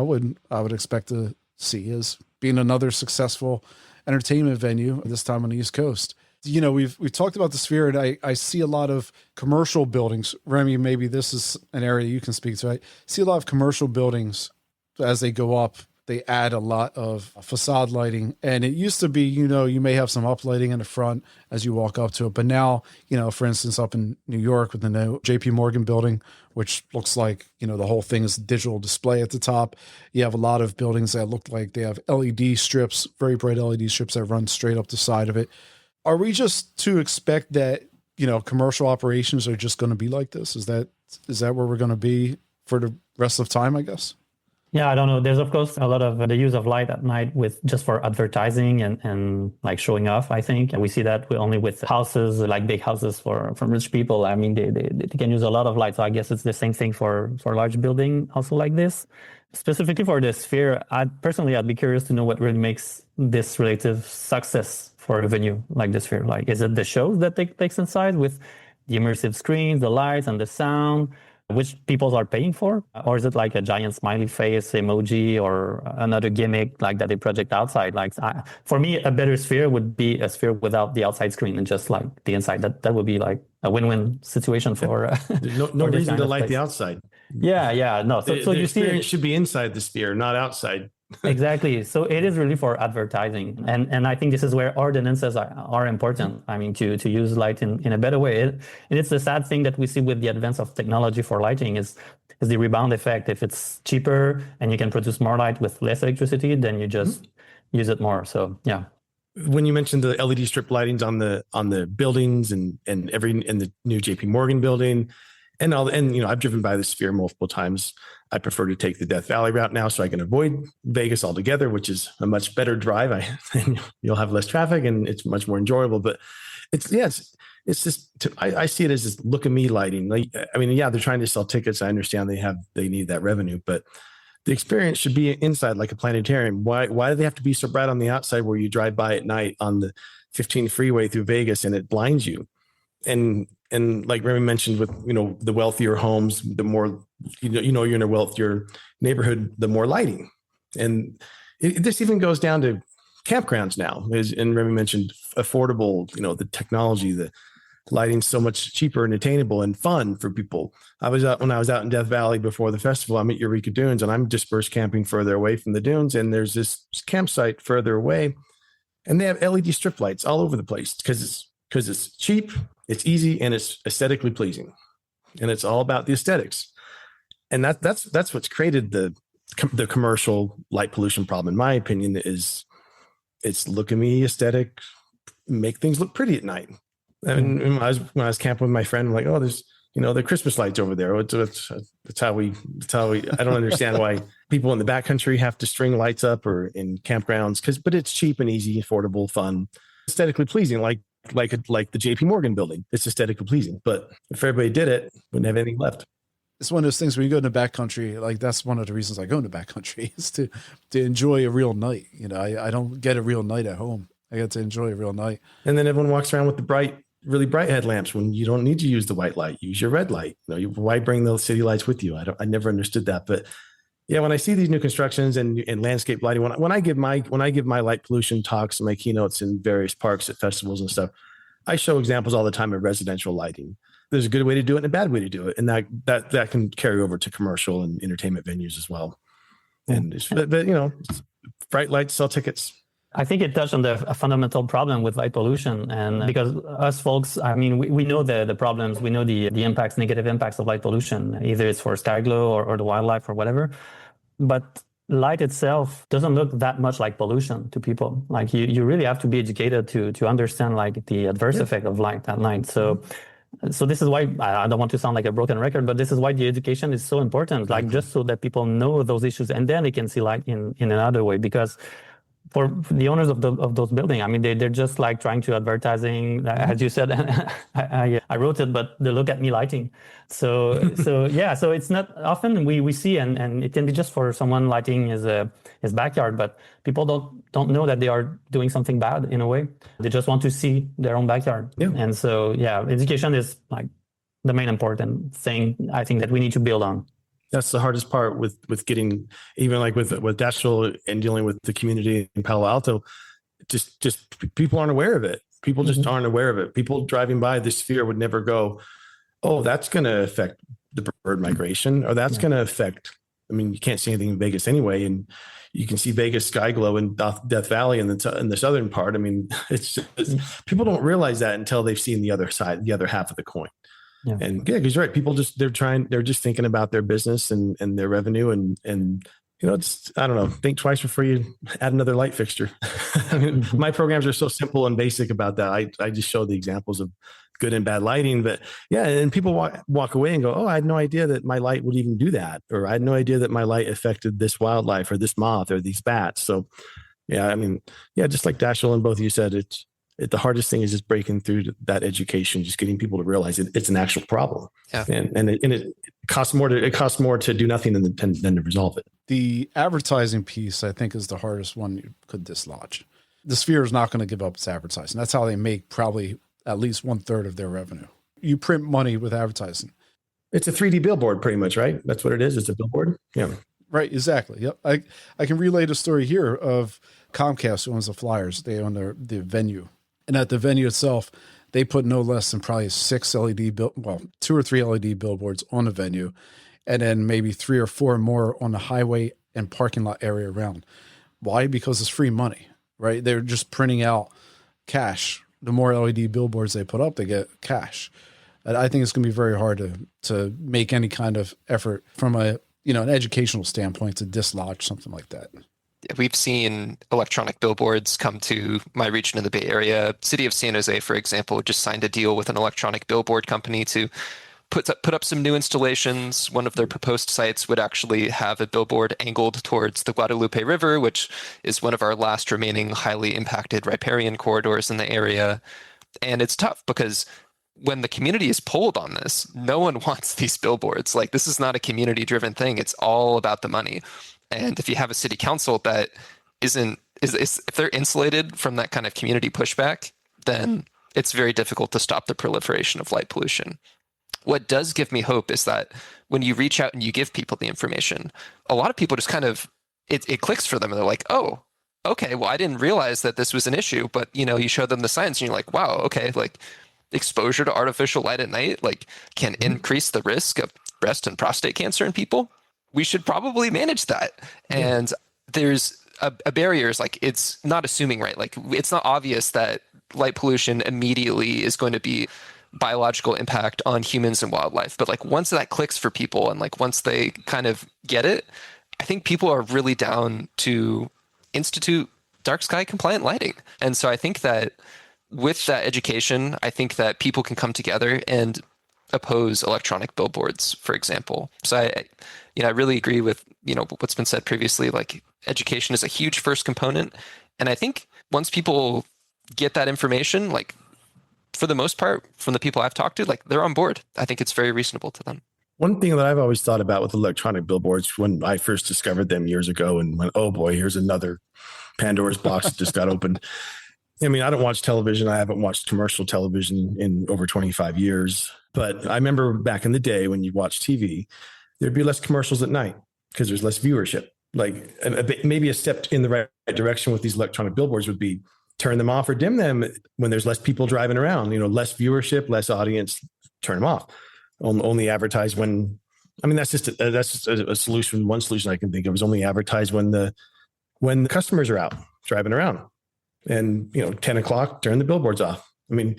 would expect to see is being another successful entertainment venue, this time on the East Coast. We've talked about the Sphere, and I see a lot of commercial buildings. Remi, maybe this is an area you can speak to. I see a lot of commercial buildings as they go up. They add a lot of facade lighting, and it used to be, you may have some uplighting in the front as you walk up to it. But now, for instance, up in New York with the new JP Morgan building, which looks like, the whole thing is digital display at the top. You have a lot of buildings that look like they have LED strips, very bright LED strips that run straight up the side of it. Are we just to expect that, commercial operations are just going to be like this? Is that where we're going to be for the rest of time, I guess? Yeah, I don't know. There's, of course, a lot of the use of light at night with just for advertising and like showing off, I think. And we see that only with houses, like big houses from rich people. I mean, they can use a lot of light. So I guess it's the same thing for a large building also like this. Specifically for the Sphere, I'd be curious to know what really makes this relative success for a venue like the Sphere. Like, is it the shows that take place inside with the immersive screens, the lights and the sound, which people are paying for? Or is it like a giant smiley face emoji or another gimmick like that they project outside? Like, for me, a better Sphere would be a Sphere without the outside screen and just like the inside. That would be like a win-win situation for There's no reason to light the outside. Yeah, no. So the you see, experience should be inside the Sphere, not outside. Exactly. So it is really for advertising. And I think this is where ordinances are important. I mean, to use light in a better way. And it's the sad thing that we see with the advance of technology for lighting is the rebound effect. If it's cheaper and you can produce more light with less electricity, then you just use it more. So, yeah. When you mentioned the LED strip lightings on the buildings and the new JP Morgan building, and I've driven by the Sphere multiple times. I prefer to take the Death Valley route now so I can avoid Vegas altogether, which is a much better drive. And you'll have less traffic and it's much more enjoyable. But it's just, I see it as this look at me lighting. Like, they're trying to sell tickets. I understand they need that revenue, but the experience should be inside like a planetarium. Why do they have to be so bright on the outside where you drive by at night on the 15 freeway through Vegas and it blinds you? And like Remi mentioned with, the wealthier homes, the more, you're in a wealthier neighborhood, the more lighting. And this even goes down to campgrounds now, and Remi mentioned affordable, the technology, the lighting's so much cheaper and attainable and fun for people. When I was out in Death Valley before the festival, I'm at Eureka Dunes and I'm dispersed camping further away from the dunes. And there's this campsite further away and they have LED strip lights all over the place because it's cheap, it's easy, and it's aesthetically pleasing. And it's all about the aesthetics. And that's what's created the commercial light pollution problem, in my opinion, is it's look at me aesthetic, make things look pretty at night. And when I was camping with my friend, I'm like, oh, there's, the Christmas lights over there. That's how we, I don't understand why people in the backcountry have to string lights up or in campgrounds, but it's cheap and easy, affordable, fun, aesthetically pleasing, like the JP Morgan building. It's aesthetically pleasing, but if everybody did it, wouldn't have anything left. It's one of those things where you go into backcountry, like that's one of the reasons I go into backcountry is to enjoy a real night. I don't get a real night at home. I get to enjoy a real night. And then everyone walks around with the really bright headlamps when you don't need to use the white light. Use your red light. Why bring those city lights with you? I never understood that. But yeah, when I see these new constructions and landscape lighting, when I give my light pollution talks and my keynotes in various parks at festivals and stuff, I show examples all the time of residential lighting. There's a good way to do it and a bad way to do it, and that can carry over to commercial and entertainment venues as well. And but bright lights sell tickets. I think it touched on a fundamental problem with light pollution. And because us folks, I mean, we know the problems, we know the impacts, negative impacts of light pollution, either it's for sky glow or the wildlife or whatever. But light itself doesn't look that much like pollution to people. Like you really have to be educated to understand like the adverse effect of light at night. So this is why I don't want to sound like a broken record, but this is why the education is so important, like just so that people know those issues and then they can see light in another way. Because for the owners of those buildings, I mean, they're just like trying to advertising, as you said. I wrote it, but the look at me lighting. So yeah. So it's not often we see, and it can be just for someone lighting his backyard, but people don't know that they are doing something bad in a way. They just want to see their own backyard, and so yeah, education is like the main important thing I think that we need to build on. That's the hardest part with getting, even like with Dashiell and dealing with the community in Palo Alto. Just people aren't aware of it. People just aren't aware of it. People driving by the sphere would never go, oh, that's going to affect the bird migration, or that's going to affect. I mean, you can't see anything in Vegas anyway, and you can see Vegas sky glow in Death Valley in the southern part. I mean, it's people don't realize that until they've seen the other side, the other half of the coin. Yeah. And yeah, because you're right. People they're just thinking about their business and their revenue and you know, I don't know, think twice before you add another light fixture. I mean, my programs are so simple and basic about that. I just show the examples of good and bad lighting, but yeah, and people walk away and go, oh, I had no idea that my light would even do that, or I had no idea that my light affected this wildlife or this moth or these bats. So yeah, I mean, yeah, just like Dashiell and both of you said, the hardest thing is just breaking through that education, just getting people to realize it's an actual problem. Yeah. And it costs more to do nothing than to resolve it. The advertising piece, I think, is the hardest one you could dislodge. The Sphere is not going to give up its advertising. That's how they make probably at least 1/3 of their revenue. You print money with advertising. It's a 3D billboard pretty much, right? That's what it is. It's a billboard. Yeah. Right. Exactly. Yep. I can relate a story here of Comcast, who owns the Flyers. They own the venue. And at the venue itself, they put no less than probably 2 or 3 LED billboards on the venue, and then maybe 3 or 4 more on the highway and parking lot area around. Why? Because it's free money, right? They're just printing out cash. The more LED billboards they put up, they get cash. And I think it's going to be very hard to make any kind of effort from an educational standpoint to dislodge something like that. We've seen electronic billboards come to my region in the Bay Area. City of San Jose, for example, just signed a deal with an electronic billboard company to put up some new installations. One of their proposed sites would actually have a billboard angled towards the Guadalupe River, which is one of our last remaining highly impacted riparian corridors in the area. And it's tough because when the community is polled on this, no one wants these billboards. Like, this is not a community-driven thing. It's all about the money. And if you have a city council that is if they're insulated from that kind of community pushback, then it's very difficult to stop the proliferation of light pollution. What does give me hope is that when you reach out and you give people the information, a lot of people just kind of, it clicks for them and they're like, oh, okay, well, I didn't realize that this was an issue, but you show them the science and you're like, wow, okay, like exposure to artificial light at night, like can increase the risk of breast and prostate cancer in people. We should probably manage that. And there's a barrier is like, it's not assuming, right? Like, it's not obvious that light pollution immediately is going to be biological impact on humans and wildlife. But like, once that clicks for people and like, once they kind of get it, I think people are really down to institute dark sky compliant lighting. And so I think that with that education, I think that people can come together and oppose electronic billboards, for example. So I really agree with, what's been said previously, like education is a huge first component. And I think once people get that information, like for the most part, from the people I've talked to, like they're on board. I think it's very reasonable to them. One thing that I've always thought about with electronic billboards when I first discovered them years ago and went, oh boy, here's another Pandora's box that just got opened. I mean, I don't watch television. I haven't watched commercial television in over 25 years. But I remember back in the day when you watch TV, there'd be less commercials at night because there's less viewership. Like maybe a step in the right direction with these electronic billboards would be turn them off or dim them when there's less people driving around, less viewership, less audience, turn them off. Only advertise when, I mean, that's just a solution. One solution I can think of is only advertise when the customers are out driving around. and 10 o'clock, turn the billboards off. I mean,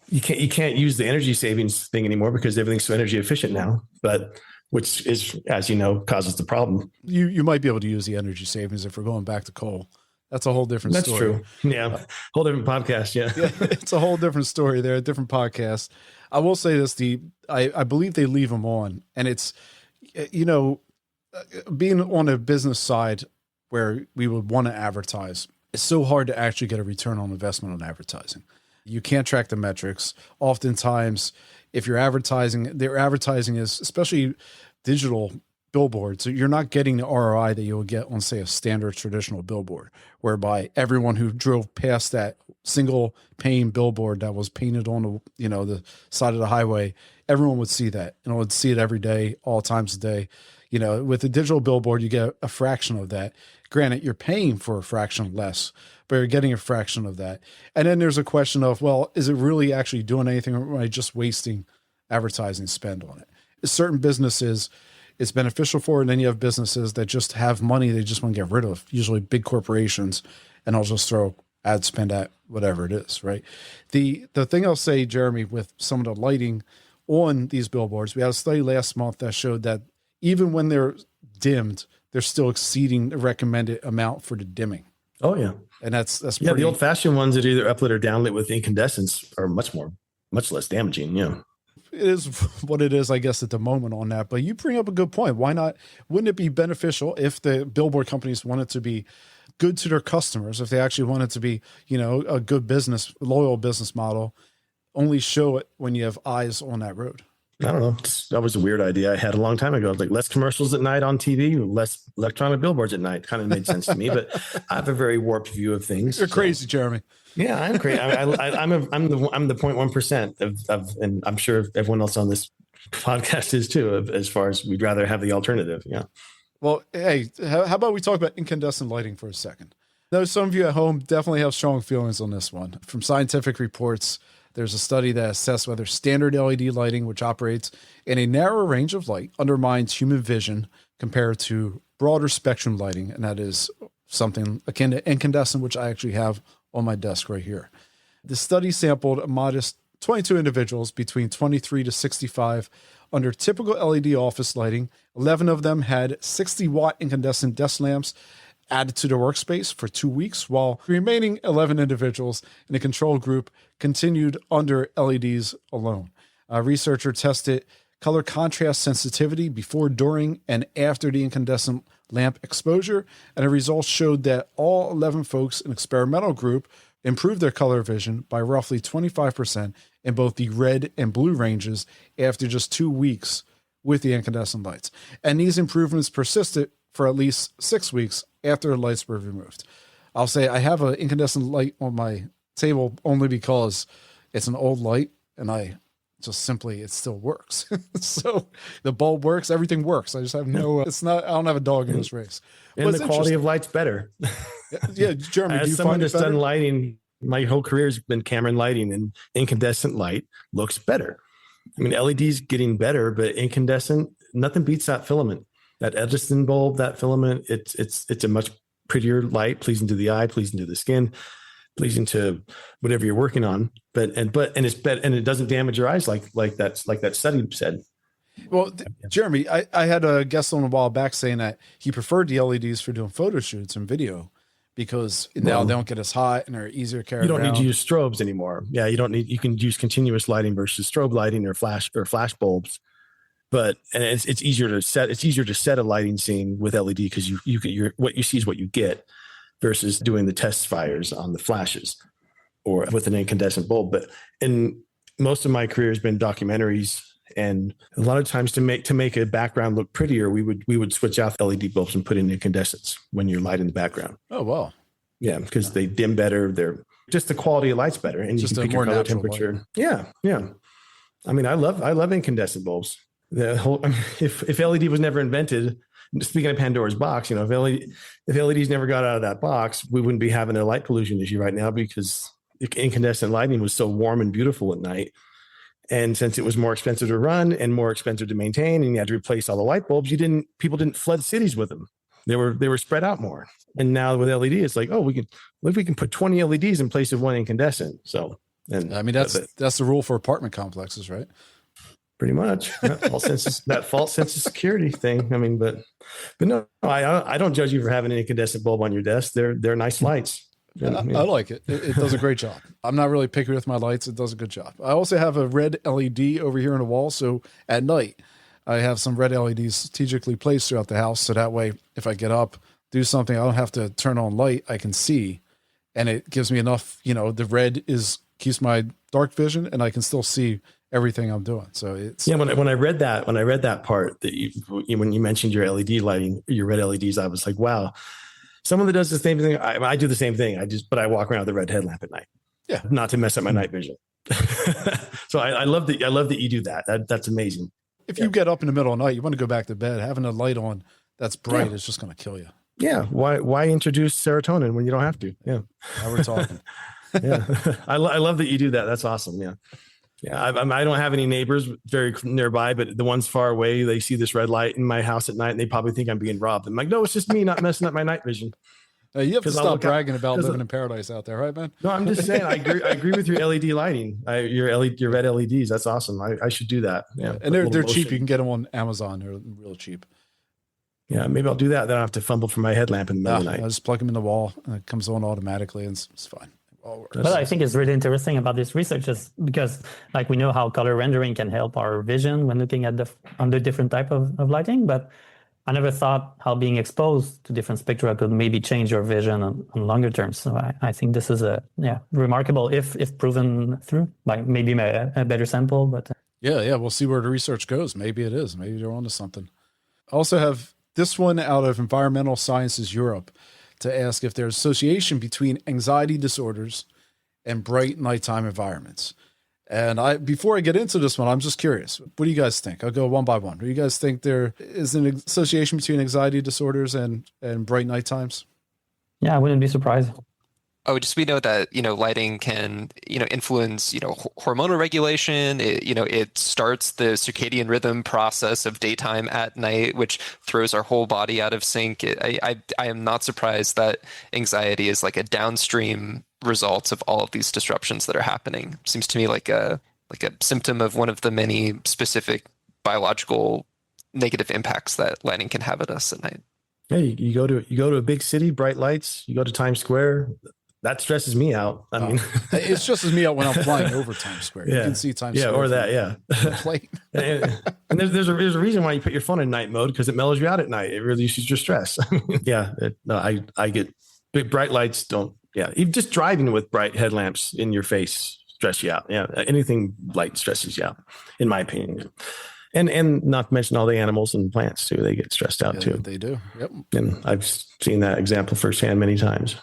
you can't use the energy savings thing anymore because everything's so energy efficient now, but which is, as you know, causes the problem. You might be able to use the energy savings if we're going back to coal. That's a whole different story. That's true. Yeah. Whole different podcast. Yeah. It's a whole different story there, a different podcast. I will say this, I believe they leave them on, and it's, being on a business side where we would want to advertise, it's so hard to actually get a return on investment on advertising. You can't track the metrics. Oftentimes, if you're advertising, their advertising is, especially digital billboards, so you're not getting the ROI that you will get on, say, a standard traditional billboard, whereby everyone who drove past that single pane billboard that was painted on the side of the highway, everyone would see that and would see it every day, all times a day. With a digital billboard, you get a fraction of that. Granted, you're paying for a fraction less, but you're getting a fraction of that. And then there's a question of, well, is it really actually doing anything, or am I just wasting advertising spend on it? Certain businesses it's beneficial for, and then you have businesses that just have money they just want to get rid of, usually big corporations, and I'll just throw ad spend at whatever it is, right? The thing I'll say, Jeremy, with some of the lighting on these billboards, we had a study last month that showed that even when they're dimmed, they're still exceeding the recommended amount for the dimming. Oh yeah. And that's yeah, the old fashioned ones that are either uplit or downlit with incandescents are much less damaging. Yeah. It is what it is, I guess, at the moment on that. But you bring up a good point. Why not? Wouldn't it be beneficial if the billboard companies wanted to be good to their customers, if they actually wanted to be, a good business, loyal business model, only show it when you have eyes on that road? I don't know. That was a weird idea I had a long time ago. Like less commercials at night on TV, less electronic billboards at night. Kind of made sense to me, but I have a very warped view of things. You're crazy, Jeremy. Yeah, I'm crazy. I'm the 0.1% of, and I'm sure everyone else on this podcast is too, as far as we'd rather have the alternative. Yeah. Well, hey, how about we talk about incandescent lighting for a second? I know some of you at home definitely have strong feelings on this one. From scientific reports, there's a study that assessed whether standard LED lighting, which operates in a narrow range of light, undermines human vision compared to broader spectrum lighting. And that is something akin to incandescent, which I actually have on my desk right here. The study sampled a modest 22 individuals between 23 to 65 under typical LED office lighting. 11 of them had 60-watt incandescent desk lamps added to their workspace for 2 weeks, while the remaining 11 individuals in the control group continued under LEDs alone. A researcher tested color contrast sensitivity before, during, and after the incandescent lamp exposure, and the results showed that all 11 folks in the experimental group improved their color vision by roughly 25% in both the red and blue ranges after just 2 weeks with the incandescent lights. And these improvements persisted for at least 6 weeks after the lights were removed. I'll say I have an incandescent light on my table only because it's an old light, and I just simply, it still works. So the bulb works, everything works. I just have I don't have a dog in this race. And the quality of light's better. Yeah, Jeremy, as someone that's done lighting, my whole career has been Cameron lighting, and incandescent light looks better. I mean, LED's getting better, but incandescent, nothing beats that filament. That Edison bulb, that filament, it's a much prettier light, pleasing to the eye, pleasing to the skin, pleasing to whatever you're working on. But it's better, and it doesn't damage your eyes like that study said. Well, Jeremy, I had a guest on a while back saying that he preferred the LEDs for doing photo shoots and video because now they don't get as hot and they're easier to carry around. You don't need to use strobes anymore. Yeah, you can use continuous lighting versus strobe lighting or flash bulbs. But it's easier to set a lighting scene with LED because you're what you see is what you get versus doing the test fires on the flashes or with an incandescent bulb. But in most of my career has been documentaries, and a lot of times to make a background look prettier, we would switch out LED bulbs and put in incandescents when you're lighting the background. Oh wow. Yeah, because they dim better. They're just the quality of light's better, and just you can pick a more your color natural temperature. Light. Yeah. I mean, I love incandescent bulbs. If LED was never invented, speaking of Pandora's box, if LEDs never got out of that box, we wouldn't be having a light pollution issue right now because incandescent lighting was so warm and beautiful at night. And since it was more expensive to run and more expensive to maintain, and you had to replace all the light bulbs, people didn't flood cities with them. They were spread out more. And now with LED, it's like, oh, we can put 20 LEDs in place of one incandescent. So, and I mean, that's the rule for apartment complexes, right? Pretty much that false sense of security thing. I mean, but no, I don't judge you for having an incandescent bulb on your desk. They're nice lights. I like it. It does a great job. I'm not really picky with my lights. It does a good job. I also have a red LED over here on the wall. So at night, I have some red LEDs strategically placed throughout the house. So that way, if I get up, do something, I don't have to turn on light. I can see, and it gives me enough, the red keeps my dark vision, and I can still see everything I'm doing. So it's when I read that part that when you mentioned your LED lighting, your red LEDs, I was like, wow, someone that does the same thing. I do the same thing. But I walk around with a red headlamp at night. Yeah, not to mess up my night vision. So I love that you do that. That's amazing. If you get up in the middle of the night, you want to go back to bed, having a light on that's bright is just going to kill you. Yeah. Why introduce serotonin when you don't have to? Yeah. Now we're talking. Yeah. I love that you do that. That's awesome. Yeah. Yeah. I don't have any neighbors very nearby, but the ones far away, they see this red light in my house at night and they probably think I'm being robbed. I'm like, no, it's just me not messing up my night vision. You have to stop bragging about living in paradise out there, right, man? No, I'm just saying, I agree with your LED lighting, your red LEDs. That's awesome. I should do that. Yeah. And they're cheap. You can get them on Amazon. They're real cheap. Yeah, maybe I'll do that. Then I have to fumble for my headlamp in the middle of the night. I just plug them in the wall and it comes on automatically and it's fine. But I think it's really interesting about this research is because like we know how color rendering can help our vision when looking at under different type of lighting, but I never thought how being exposed to different spectra could maybe change your vision on longer terms. So I think this is remarkable if proven through by maybe a better sample. But yeah, we'll see where the research goes. Maybe it is. Maybe they're onto something. I also have this one out of Environmental Sciences Europe to ask if there's association between anxiety disorders and bright nighttime environments. And before I get into this one, I'm just curious. What do you guys think? I'll go one by one. Do you guys think there is an association between anxiety disorders and bright night times? Yeah, I wouldn't be surprised. Oh, we know that, lighting can, influence, hormonal regulation. It starts the circadian rhythm process of daytime at night, which throws our whole body out of sync. I am not surprised that anxiety is like a downstream result of all of these disruptions that are happening. Seems to me like a symptom of one of the many specific biological negative impacts that lighting can have at us at night. Yeah, you go to a big city, bright lights, you go to Times Square. That stresses me out. I mean, it stresses me out when I'm flying over Times Square. You can see Times Square. Yeah, or that, yeah. and there's a reason why you put your phone in night mode, because it mellows you out at night. It reduces your stress. I get big bright lights don't. Yeah, even just driving with bright headlamps in your face stress you out. Yeah, anything light stresses you out, in my opinion. And not to mention all the animals and plants too. They get stressed out too. They do. Yep. And I've seen that example firsthand many times.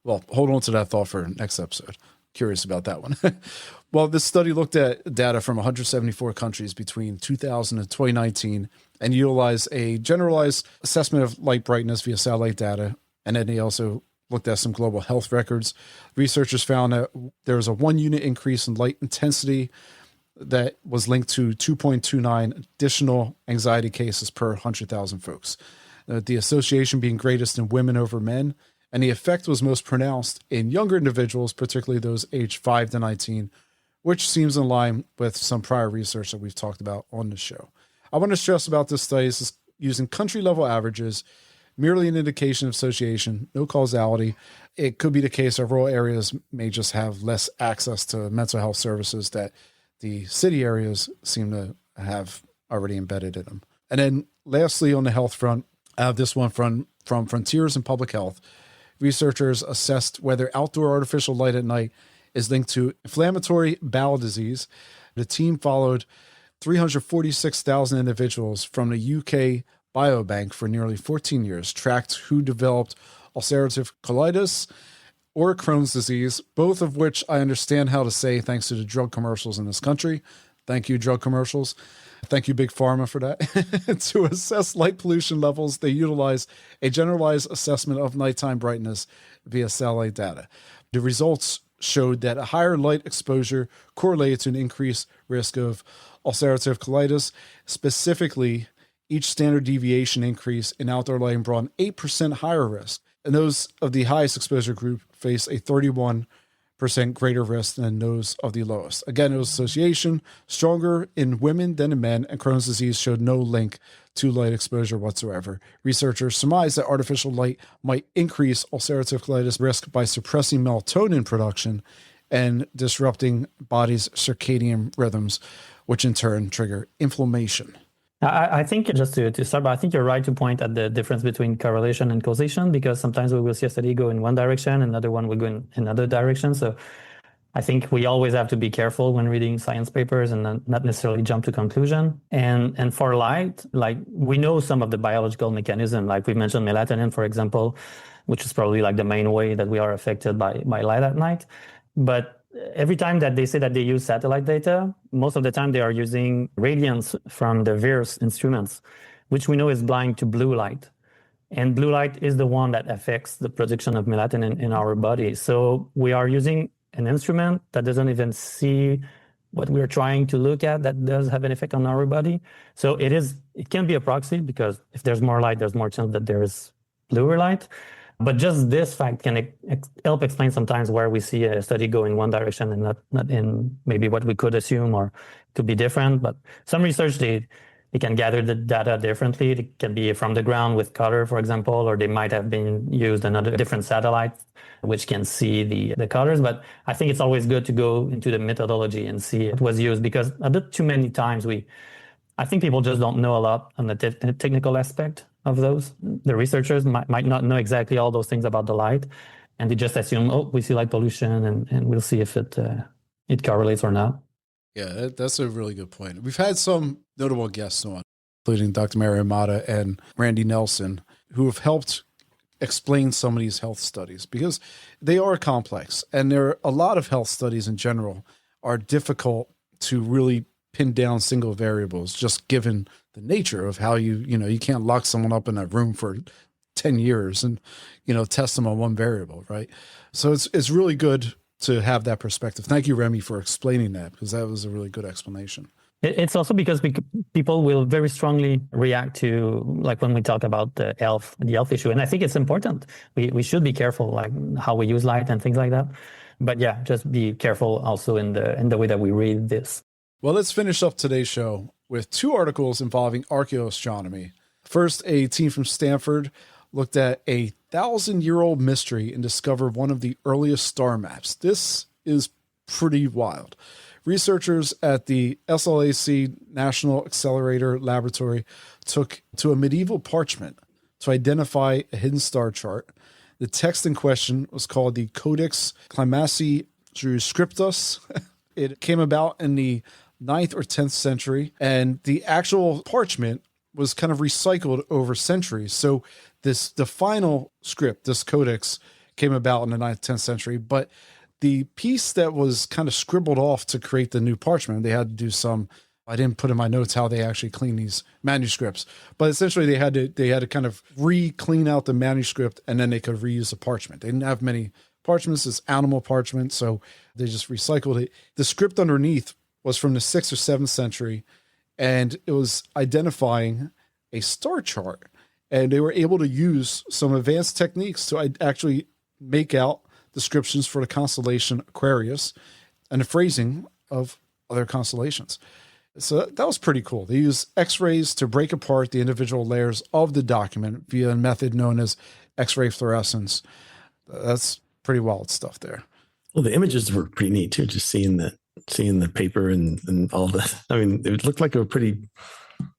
Well, hold on to that thought for next episode. Curious about that one. Well, this study looked at data from 174 countries between 2000 and 2019 and utilized a generalized assessment of light brightness via satellite data. And then they also looked at some global health records. Researchers found that there was a 1 unit increase in light intensity that was linked to 2.29 additional anxiety cases per 100,000 folks. The association being greatest in women over men, and the effect was most pronounced in younger individuals, particularly those aged 5 to 19, which seems in line with some prior research that we've talked about on the show. I want to stress about this study is using country-level averages, merely an indication of association, no causality. It could be the case that rural areas may just have less access to mental health services that the city areas seem to have already embedded in them. And then lastly, on the health front, I have this one from Frontiers in Public Health. Researchers assessed whether outdoor artificial light at night is linked to inflammatory bowel disease. The team followed 346,000 individuals from the UK Biobank for nearly 14 years, tracked who developed ulcerative colitis or Crohn's disease, both of which I understand how to say thanks to the drug commercials in this country. Thank you, drug commercials. Thank you, Big Pharma, for that. To assess light pollution levels, they utilize a generalized assessment of nighttime brightness via satellite data. The results showed that a higher light exposure correlated to an increased risk of ulcerative colitis, specifically Each standard deviation increase in outdoor lighting brought an 8% higher risk. And those of the highest exposure group face a 31% greater risk than those of the lowest. Again, it was association stronger in women than in men, and Crohn's disease showed no link to light exposure whatsoever. Researchers surmise that artificial light might increase ulcerative colitis risk by suppressing melatonin production and disrupting body's circadian rhythms, which in turn trigger inflammation. I think just to start, but I think you're right to point at the difference between correlation and causation, because sometimes we will see a study go in one direction, another one will go in another direction. So I think we always have to be careful when reading science papers and not necessarily jump to conclusion. And for light, like we know some of the biological mechanism, like we mentioned melatonin, for example, which is probably like the main way that we are affected by light at night. But every time that they say that they use satellite data, most of the time they are using radiance from the VIRS instruments, which we know is blind to blue light. And blue light is the one that affects the production of melatonin in our body. So we are using an instrument that doesn't even see what we're trying to look at that does have an effect on our body. So it can be a proxy, because if there's more light, there's more chance that there is bluer light. But just this fact can help explain sometimes where we see a study go in one direction and not in maybe what we could assume, or could be different. But some research, they can gather the data differently. It can be from the ground with color, for example, or they might have been used another different satellite, which can see the colors. But I think it's always good to go into the methodology and see what was used, because a bit too many times I think people just don't know a lot on the technical aspect of those. The researchers might not know exactly all those things about the light, and they just assume, oh, we see light pollution, and we'll see if it correlates or not. Yeah, that's a really good point. We've had some notable guests on, including Dr. Mary Amata and Randy Nelson, who have helped explain some of these health studies, because they are complex, and there are a lot of health studies in general are difficult to really pin down single variables, just given the nature of how you can't lock someone up in a room for 10 years and, test them on one variable, right? So it's really good to have that perspective. Thank you, Remi, for explaining that, because that was a really good explanation. It's also because people will very strongly react to, like, when we talk about the health issue. And I think it's important. We should be careful, like how we use light and things like that. But yeah, just be careful also in the way that we read this. Well, let's finish up today's show with two articles involving archaeoastronomy. First, a team from Stanford looked at a 1,000-year-old mystery and discovered one of the earliest star maps. This is pretty wild. Researchers at the SLAC National Accelerator Laboratory took to a medieval parchment to identify a hidden star chart. The text in question was called the Codex Climaci Scriptus. It came about in the 9th or 10th century, and the actual parchment was kind of recycled over centuries. So the final script, this codex, came about in the 9th, 10th century, but the piece that was kind of scribbled off to create the new parchment, they had to do some, I didn't put in my notes how they actually clean these manuscripts, but essentially they had to kind of re-clean out the manuscript, and then they could reuse the parchment. They didn't have many parchments, it's animal parchment, so they just recycled it. The script underneath was from the 6th or 7th century, and it was identifying a star chart. And they were able to use some advanced techniques to actually make out descriptions for the constellation Aquarius and the phrasing of other constellations. So that was pretty cool. They used X-rays to break apart the individual layers of the document via a method known as X-ray fluorescence. That's pretty wild stuff there. Well, the images were pretty neat too, just seeing the paper and all that. I mean, it looked like a pretty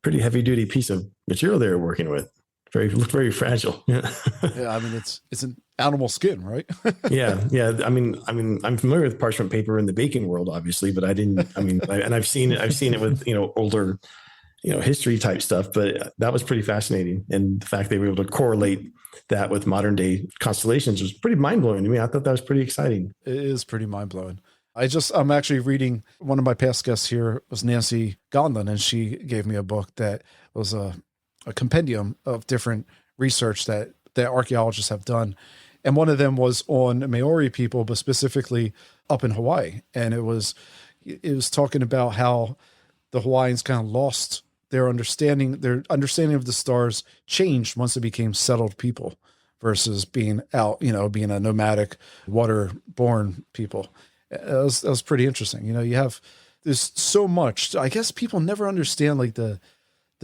heavy duty piece of material they were working with. Looked very fragile. Yeah. Yeah, I mean, it's an animal skin, right? Yeah. I mean, I'm familiar with parchment paper in the baking world, obviously, but I've seen it with, older, history type stuff, but that was pretty fascinating. And the fact they were able to correlate that with modern day constellations was pretty mind blowing to me. I thought that was pretty exciting. It is pretty mind blowing. I'm actually reading, one of my past guests here was Nancy Gondlin, and she gave me a book that was a compendium of different research that archaeologists have done. And one of them was on Maori people, but specifically up in Hawaii. And it was talking about how the Hawaiians kind of lost their understanding of the stars changed once they became settled people versus being out, being a nomadic waterborne people. That was pretty interesting. There's so much. I guess people never understand like the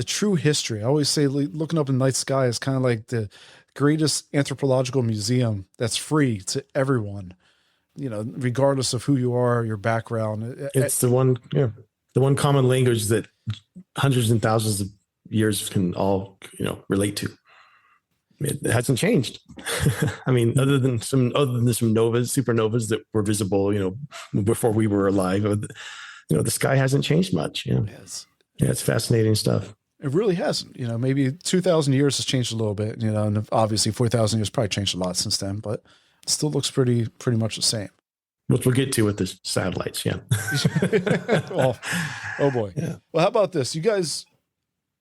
true history. I always say looking up in the night sky is kind of like the greatest anthropological museum that's free to everyone, regardless of who you are, your background. It's the one common language that hundreds and thousands of years can all, relate to. It hasn't changed. I mean, other than some supernovas that were visible, before we were alive, the sky hasn't changed much. Yes. Yeah, it's fascinating stuff. It really hasn't. Maybe 2,000 years has changed a little bit. And obviously 4,000 years probably changed a lot since then, but it still looks pretty much the same. Which we'll get to with the satellites. Yeah. Well, oh boy. Yeah. Well, how about this? You guys,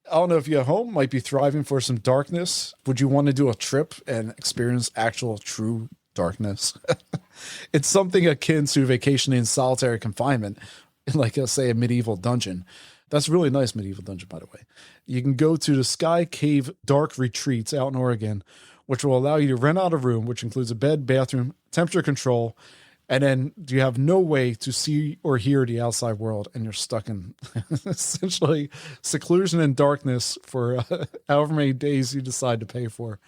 I don't know if you at home might be thriving for some darkness. Would you want to do a trip and experience actual true darkness? It's something akin to vacationing in solitary confinement in, like, say, a medieval dungeon. That's a really nice medieval dungeon, by the way. You can go to the Sky Cave Dark Retreats out in Oregon, which will allow you to rent out a room, which includes a bed, bathroom, temperature control, and then you have no way to see or hear the outside world, and you're stuck in essentially seclusion and darkness for however many days you decide to pay for.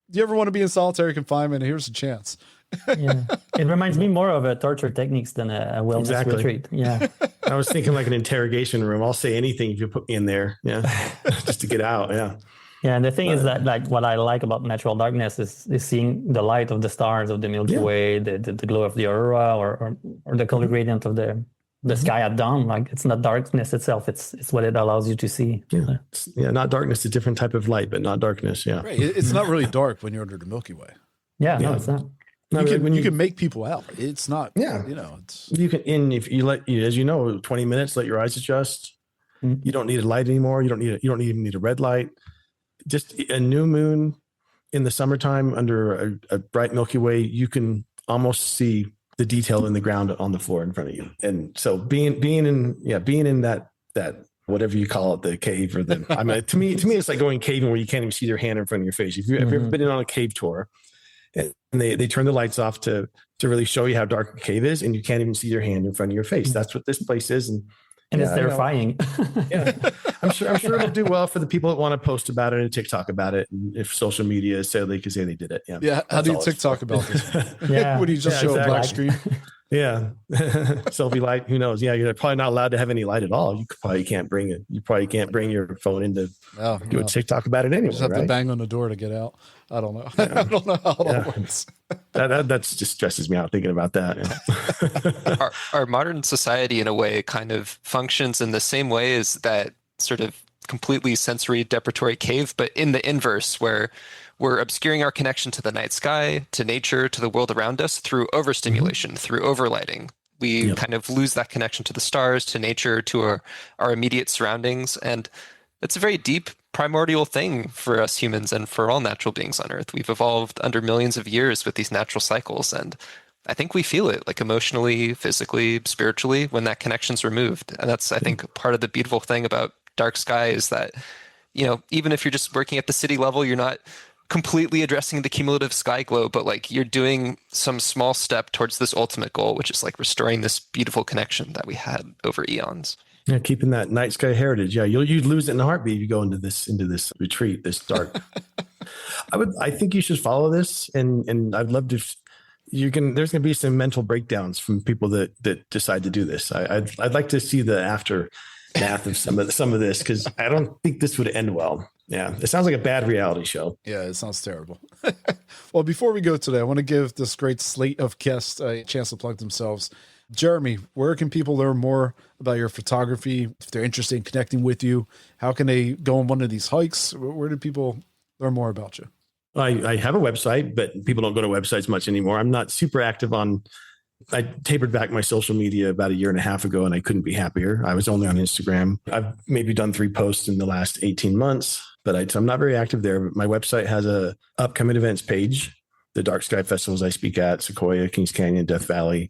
Do you ever want to be in solitary confinement? Here's a chance. Yeah, it reminds me more of a torture techniques than a wellness retreat. Yeah, I was thinking like an interrogation room. I'll say anything if you put me in there. Yeah, just to get out. Yeah. Yeah, and the thing is that, like, what I like about natural darkness is seeing the light of the stars, of the Milky Way, the glow of the aurora, or the color gradient of the sky at dawn. Like, it's not darkness itself; it's what it allows you to see. Yeah, not darkness, a different type of light, but not darkness. Yeah, right. It's not really dark when you're under the Milky Way. Yeah, no, it's not. You can make people out. It's not. Yeah, it's you can. And if you as 20 minutes, let your eyes adjust. You don't need a light anymore. You don't even need a red light. Just a new moon in the summertime under a bright Milky Way, you can almost see the detail in the ground on the floor in front of you. And so being in that whatever you call it, the cave or the, I mean, to me, it's like going caving where you can't even see your hand in front of your face. If you've ever been in on a cave tour and they turn the lights off to really show you how dark a cave is, and you can't even see your hand in front of your face. That's what this place is. And it's terrifying. Yeah, I'm sure it'll do well for the people that want to post about it and TikTok about it. And if social media is so they can say they did it. Yeah. How do you TikTok about this? Yeah. Would you just show a black screen? Yeah. Selfie light. Who knows? Yeah. You're probably not allowed to have any light at all. You probably can't bring it. You probably can't bring your phone in to do a TikTok about it anyway. You just have to bang on the door to get out. I don't know. I don't know how that works. That's just stresses me out thinking about that. Yeah. Our modern society, in a way, kind of functions in the same way as that sort of completely sensory deprivatory cave, but in the inverse, where we're obscuring our connection to the night sky, to nature, to the world around us through overstimulation, through overlighting. We kind of lose that connection to the stars, to nature, to our immediate surroundings. And it's a very deep, primordial thing for us humans and for all natural beings on Earth. We've evolved under millions of years with these natural cycles. And I think we feel it, like, emotionally, physically, spiritually, when that connection's removed. And that's, I think, part of the beautiful thing about dark sky is that, even if you're just working at the city level, you're not completely addressing the cumulative sky glow, but like you're doing some small step towards this ultimate goal, which is like restoring this beautiful connection that we had over eons. Yeah, keeping that night sky heritage. Yeah, you'd lose it in a heartbeat if you go into this retreat, this dark. I think you should follow this, and I'd love to. There's going to be some mental breakdowns from people that decide to do this. I'd like to see the aftermath of some of this, because I don't think this would end well. Yeah, it sounds like a bad reality show. Yeah, it sounds terrible. Well, before we go today, I want to give this great slate of guests a chance to plug themselves. Jeremy, where can people learn more about your photography? If they're interested in connecting with you, how can they go on one of these hikes? Where do people learn more about you? I have a website, but people don't go to websites much anymore. I'm not super active I tapered back my social media about a year and a half ago, and I couldn't be happier. I was only on Instagram. I've maybe done 3 posts in the last 18 months, but I'm not very active there. But my website has a upcoming events page, the dark sky festivals I speak at, Sequoia, Kings Canyon, Death Valley.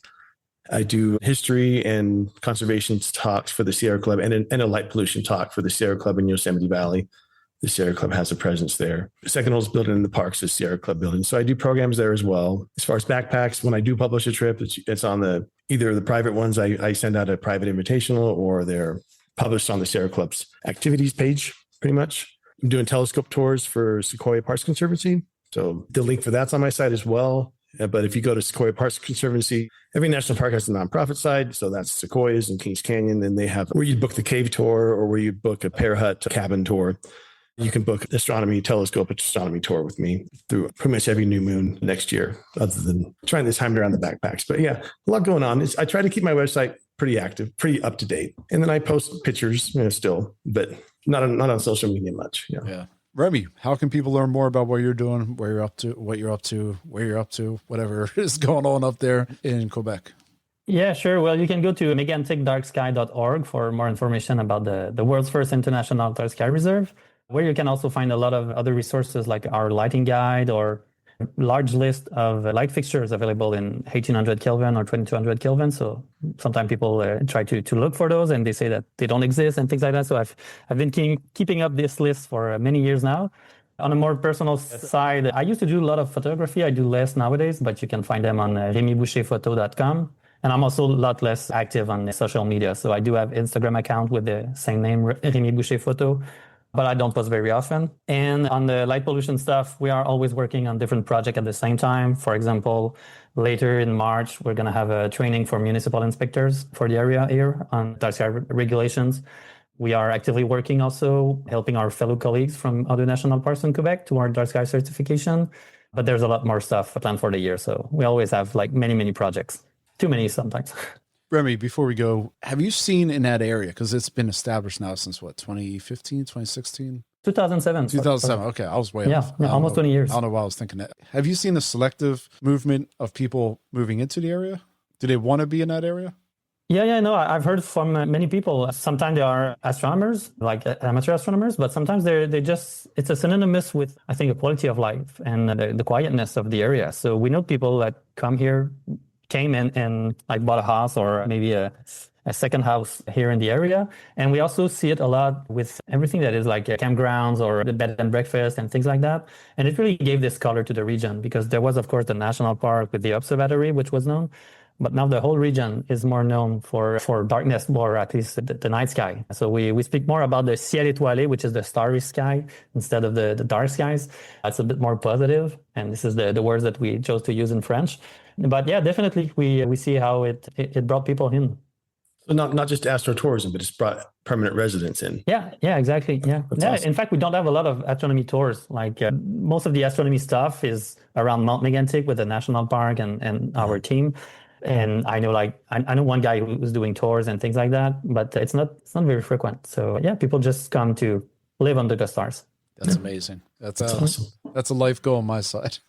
I do history and conservation talks for the Sierra Club and a light pollution talk for the Sierra Club in Yosemite Valley. The Sierra Club has a presence there. The second oldest building in the parks is Sierra Club building. So I do programs there as well. As far as backpacks, when I do publish a trip, it's on either the private ones. I send out a private invitational, or they're published on the Sierra Club's activities page, pretty much. I'm doing telescope tours for Sequoia Parks Conservancy. So the link for that's on my site as well. But if you go to Sequoia Parks Conservancy, every national park has a nonprofit side. So that's Sequoias and Kings Canyon. Then they have where you book the cave tour, or where you book a pear hut cabin tour. You can book telescope astronomy tour with me through pretty much every new moon next year, other than trying this time around the backpacks. But yeah, a lot going on. I try to keep my website pretty active, pretty up to date. And then I post pictures, still, but not on social media much. Yeah. Remi, how can people learn more about what you're doing, where you're up to, whatever is going on up there in Quebec? Yeah, sure. Well, you can go to meganticdarksky.org for more information about the world's first international dark sky reserve, where you can also find a lot of other resources like our lighting guide or large list of light fixtures available in 1800 Kelvin or 2200 Kelvin. So sometimes people try to look for those and they say that they don't exist and things like that. So I've been keeping up this list for many years now. On a more personal side, I used to do a lot of photography. I do less nowadays, but you can find them on remiboucherphoto.com. And I'm also a lot less active on social media. So I do have Instagram account with the same name, Remi Boucher Photo, but I don't post very often. And on the light pollution stuff, we are always working on different projects at the same time. For example, later in March, we're going to have a training for municipal inspectors for the area here on dark sky regulations. We are actively working also helping our fellow colleagues from other national parks in Quebec toward dark sky certification. But there's a lot more stuff planned for the year. So we always have like many projects. Too many sometimes. Remi, before we go, have you seen in that area, because it's been established now since what, 2015, 2016? 2007. 2007. Okay, I was way off. Yeah, almost 20 years. I don't know why I was thinking that. Have you seen the selective movement of people moving into the area? Do they want to be in that area? Yeah, no, I've heard from many people. Sometimes they are astronomers, like amateur astronomers, but sometimes they just, it's a synonymous with, I think, the quality of life and the quietness of the area. So we know people that came and like bought a house or maybe a second house here in the area. And we also see it a lot with everything that is like campgrounds or the bed and breakfast and things like that. And it really gave this color to the region because there was, of course, the national park with the observatory, which was known. But now the whole region is more known for darkness, or at least the night sky. So we speak more about the ciel étoilé, which is the starry sky, instead of the dark skies. It's a bit more positive, and this is the words that we chose to use in French. But yeah, definitely we see how it brought people in. So not just astro-tourism, but it's brought permanent residents in. Yeah, exactly. Yeah. Awesome. In fact, we don't have a lot of astronomy tours. Like most of the astronomy stuff is around Mont-Megantic with the national park and our team. And I know one guy who's doing tours and things like that, but it's not very frequent. So yeah, people just come to live under the stars. That's amazing. That's awesome. That's a life goal on my side.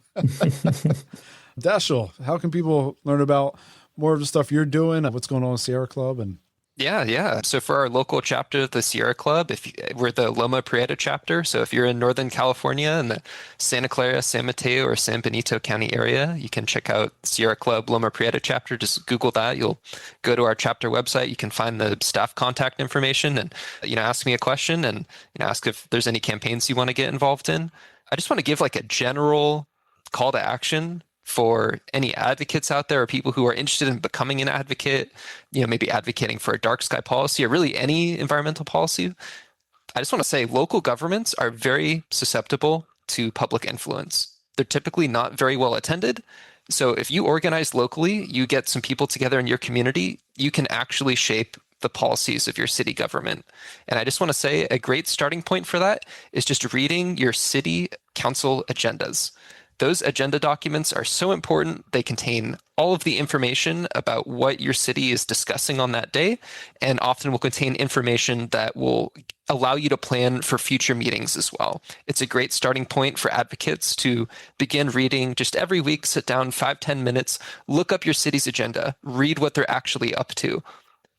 Dashiell, how can people learn about more of the stuff you're doing, what's going on with Sierra Club? And Yeah. So for our local chapter, the Sierra Club, we're the Loma Prieta chapter. So if you're in Northern California in the Santa Clara, San Mateo, or San Benito County area, you can check out Sierra Club Loma Prieta chapter. Just Google that. You'll go to our chapter website. You can find the staff contact information and, ask me a question and, ask if there's any campaigns you want to get involved in. I just want to give like a general call to action for any advocates out there or people who are interested in becoming an advocate, maybe advocating for a dark sky policy or really any environmental policy. I just want to say local governments are very susceptible to public influence. They're typically not very well attended. So if you organize locally, you get some people together in your community, you can actually shape the policies of your city government. And I just want to say a great starting point for that is just reading your city council agendas. Those agenda documents are so important. They contain all of the information about what your city is discussing on that day, and often will contain information that will allow you to plan for future meetings as well. It's a great starting point for advocates to begin reading. Just every week, sit down 5-10 minutes, look up your city's agenda, read what they're actually up to.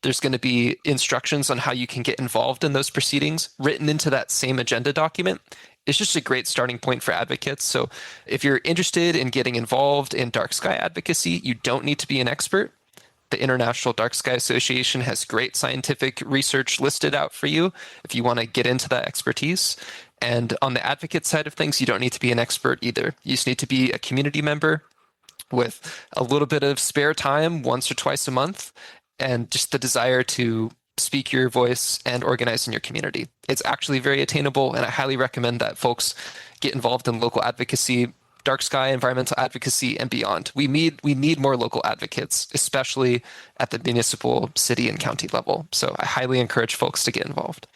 There's going to be instructions on how you can get involved in those proceedings written into that same agenda document. It's just a great starting point for advocates. So if you're interested in getting involved in dark sky advocacy, you don't need to be an expert. The International Dark Sky Association has great scientific research listed out for you if you want to get into that expertise. And on the advocate side of things, you don't need to be an expert either. You just need to be a community member with a little bit of spare time once or twice a month and just the desire to speak your voice and organize in your community. It's actually very attainable, and I highly recommend that folks get involved in local advocacy, dark sky, environmental advocacy, and beyond. We need more local advocates, especially at the municipal, city, and county level. So I highly encourage folks to get involved.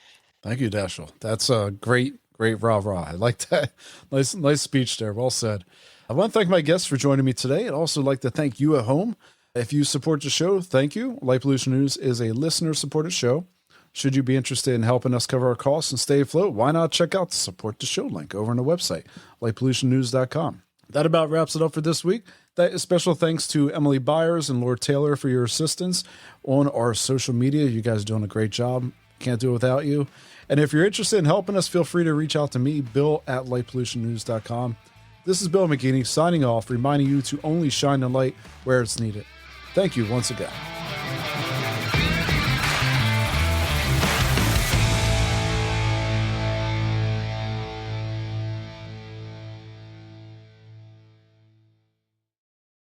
Thank you, Dashiell. That's a great rah-rah. I like that. Nice speech there. Well said. I want to thank my guests for joining me today. I'd also like to thank you at home. If you support the show, thank you. Light Pollution News is a listener-supported show. Should you be interested in helping us cover our costs and stay afloat, why not check out the support the show link over on the website, lightpollutionnews.com. That about wraps it up for this week. That is special thanks to Emily Byers and Lord Taylor for your assistance on our social media. You guys are doing a great job. Can't do it without you. And if you're interested in helping us, feel free to reach out to me, Bill at lightpollutionnews.com. This is Bill McGinney signing off, reminding you to only shine the light where it's needed. Thank you once again.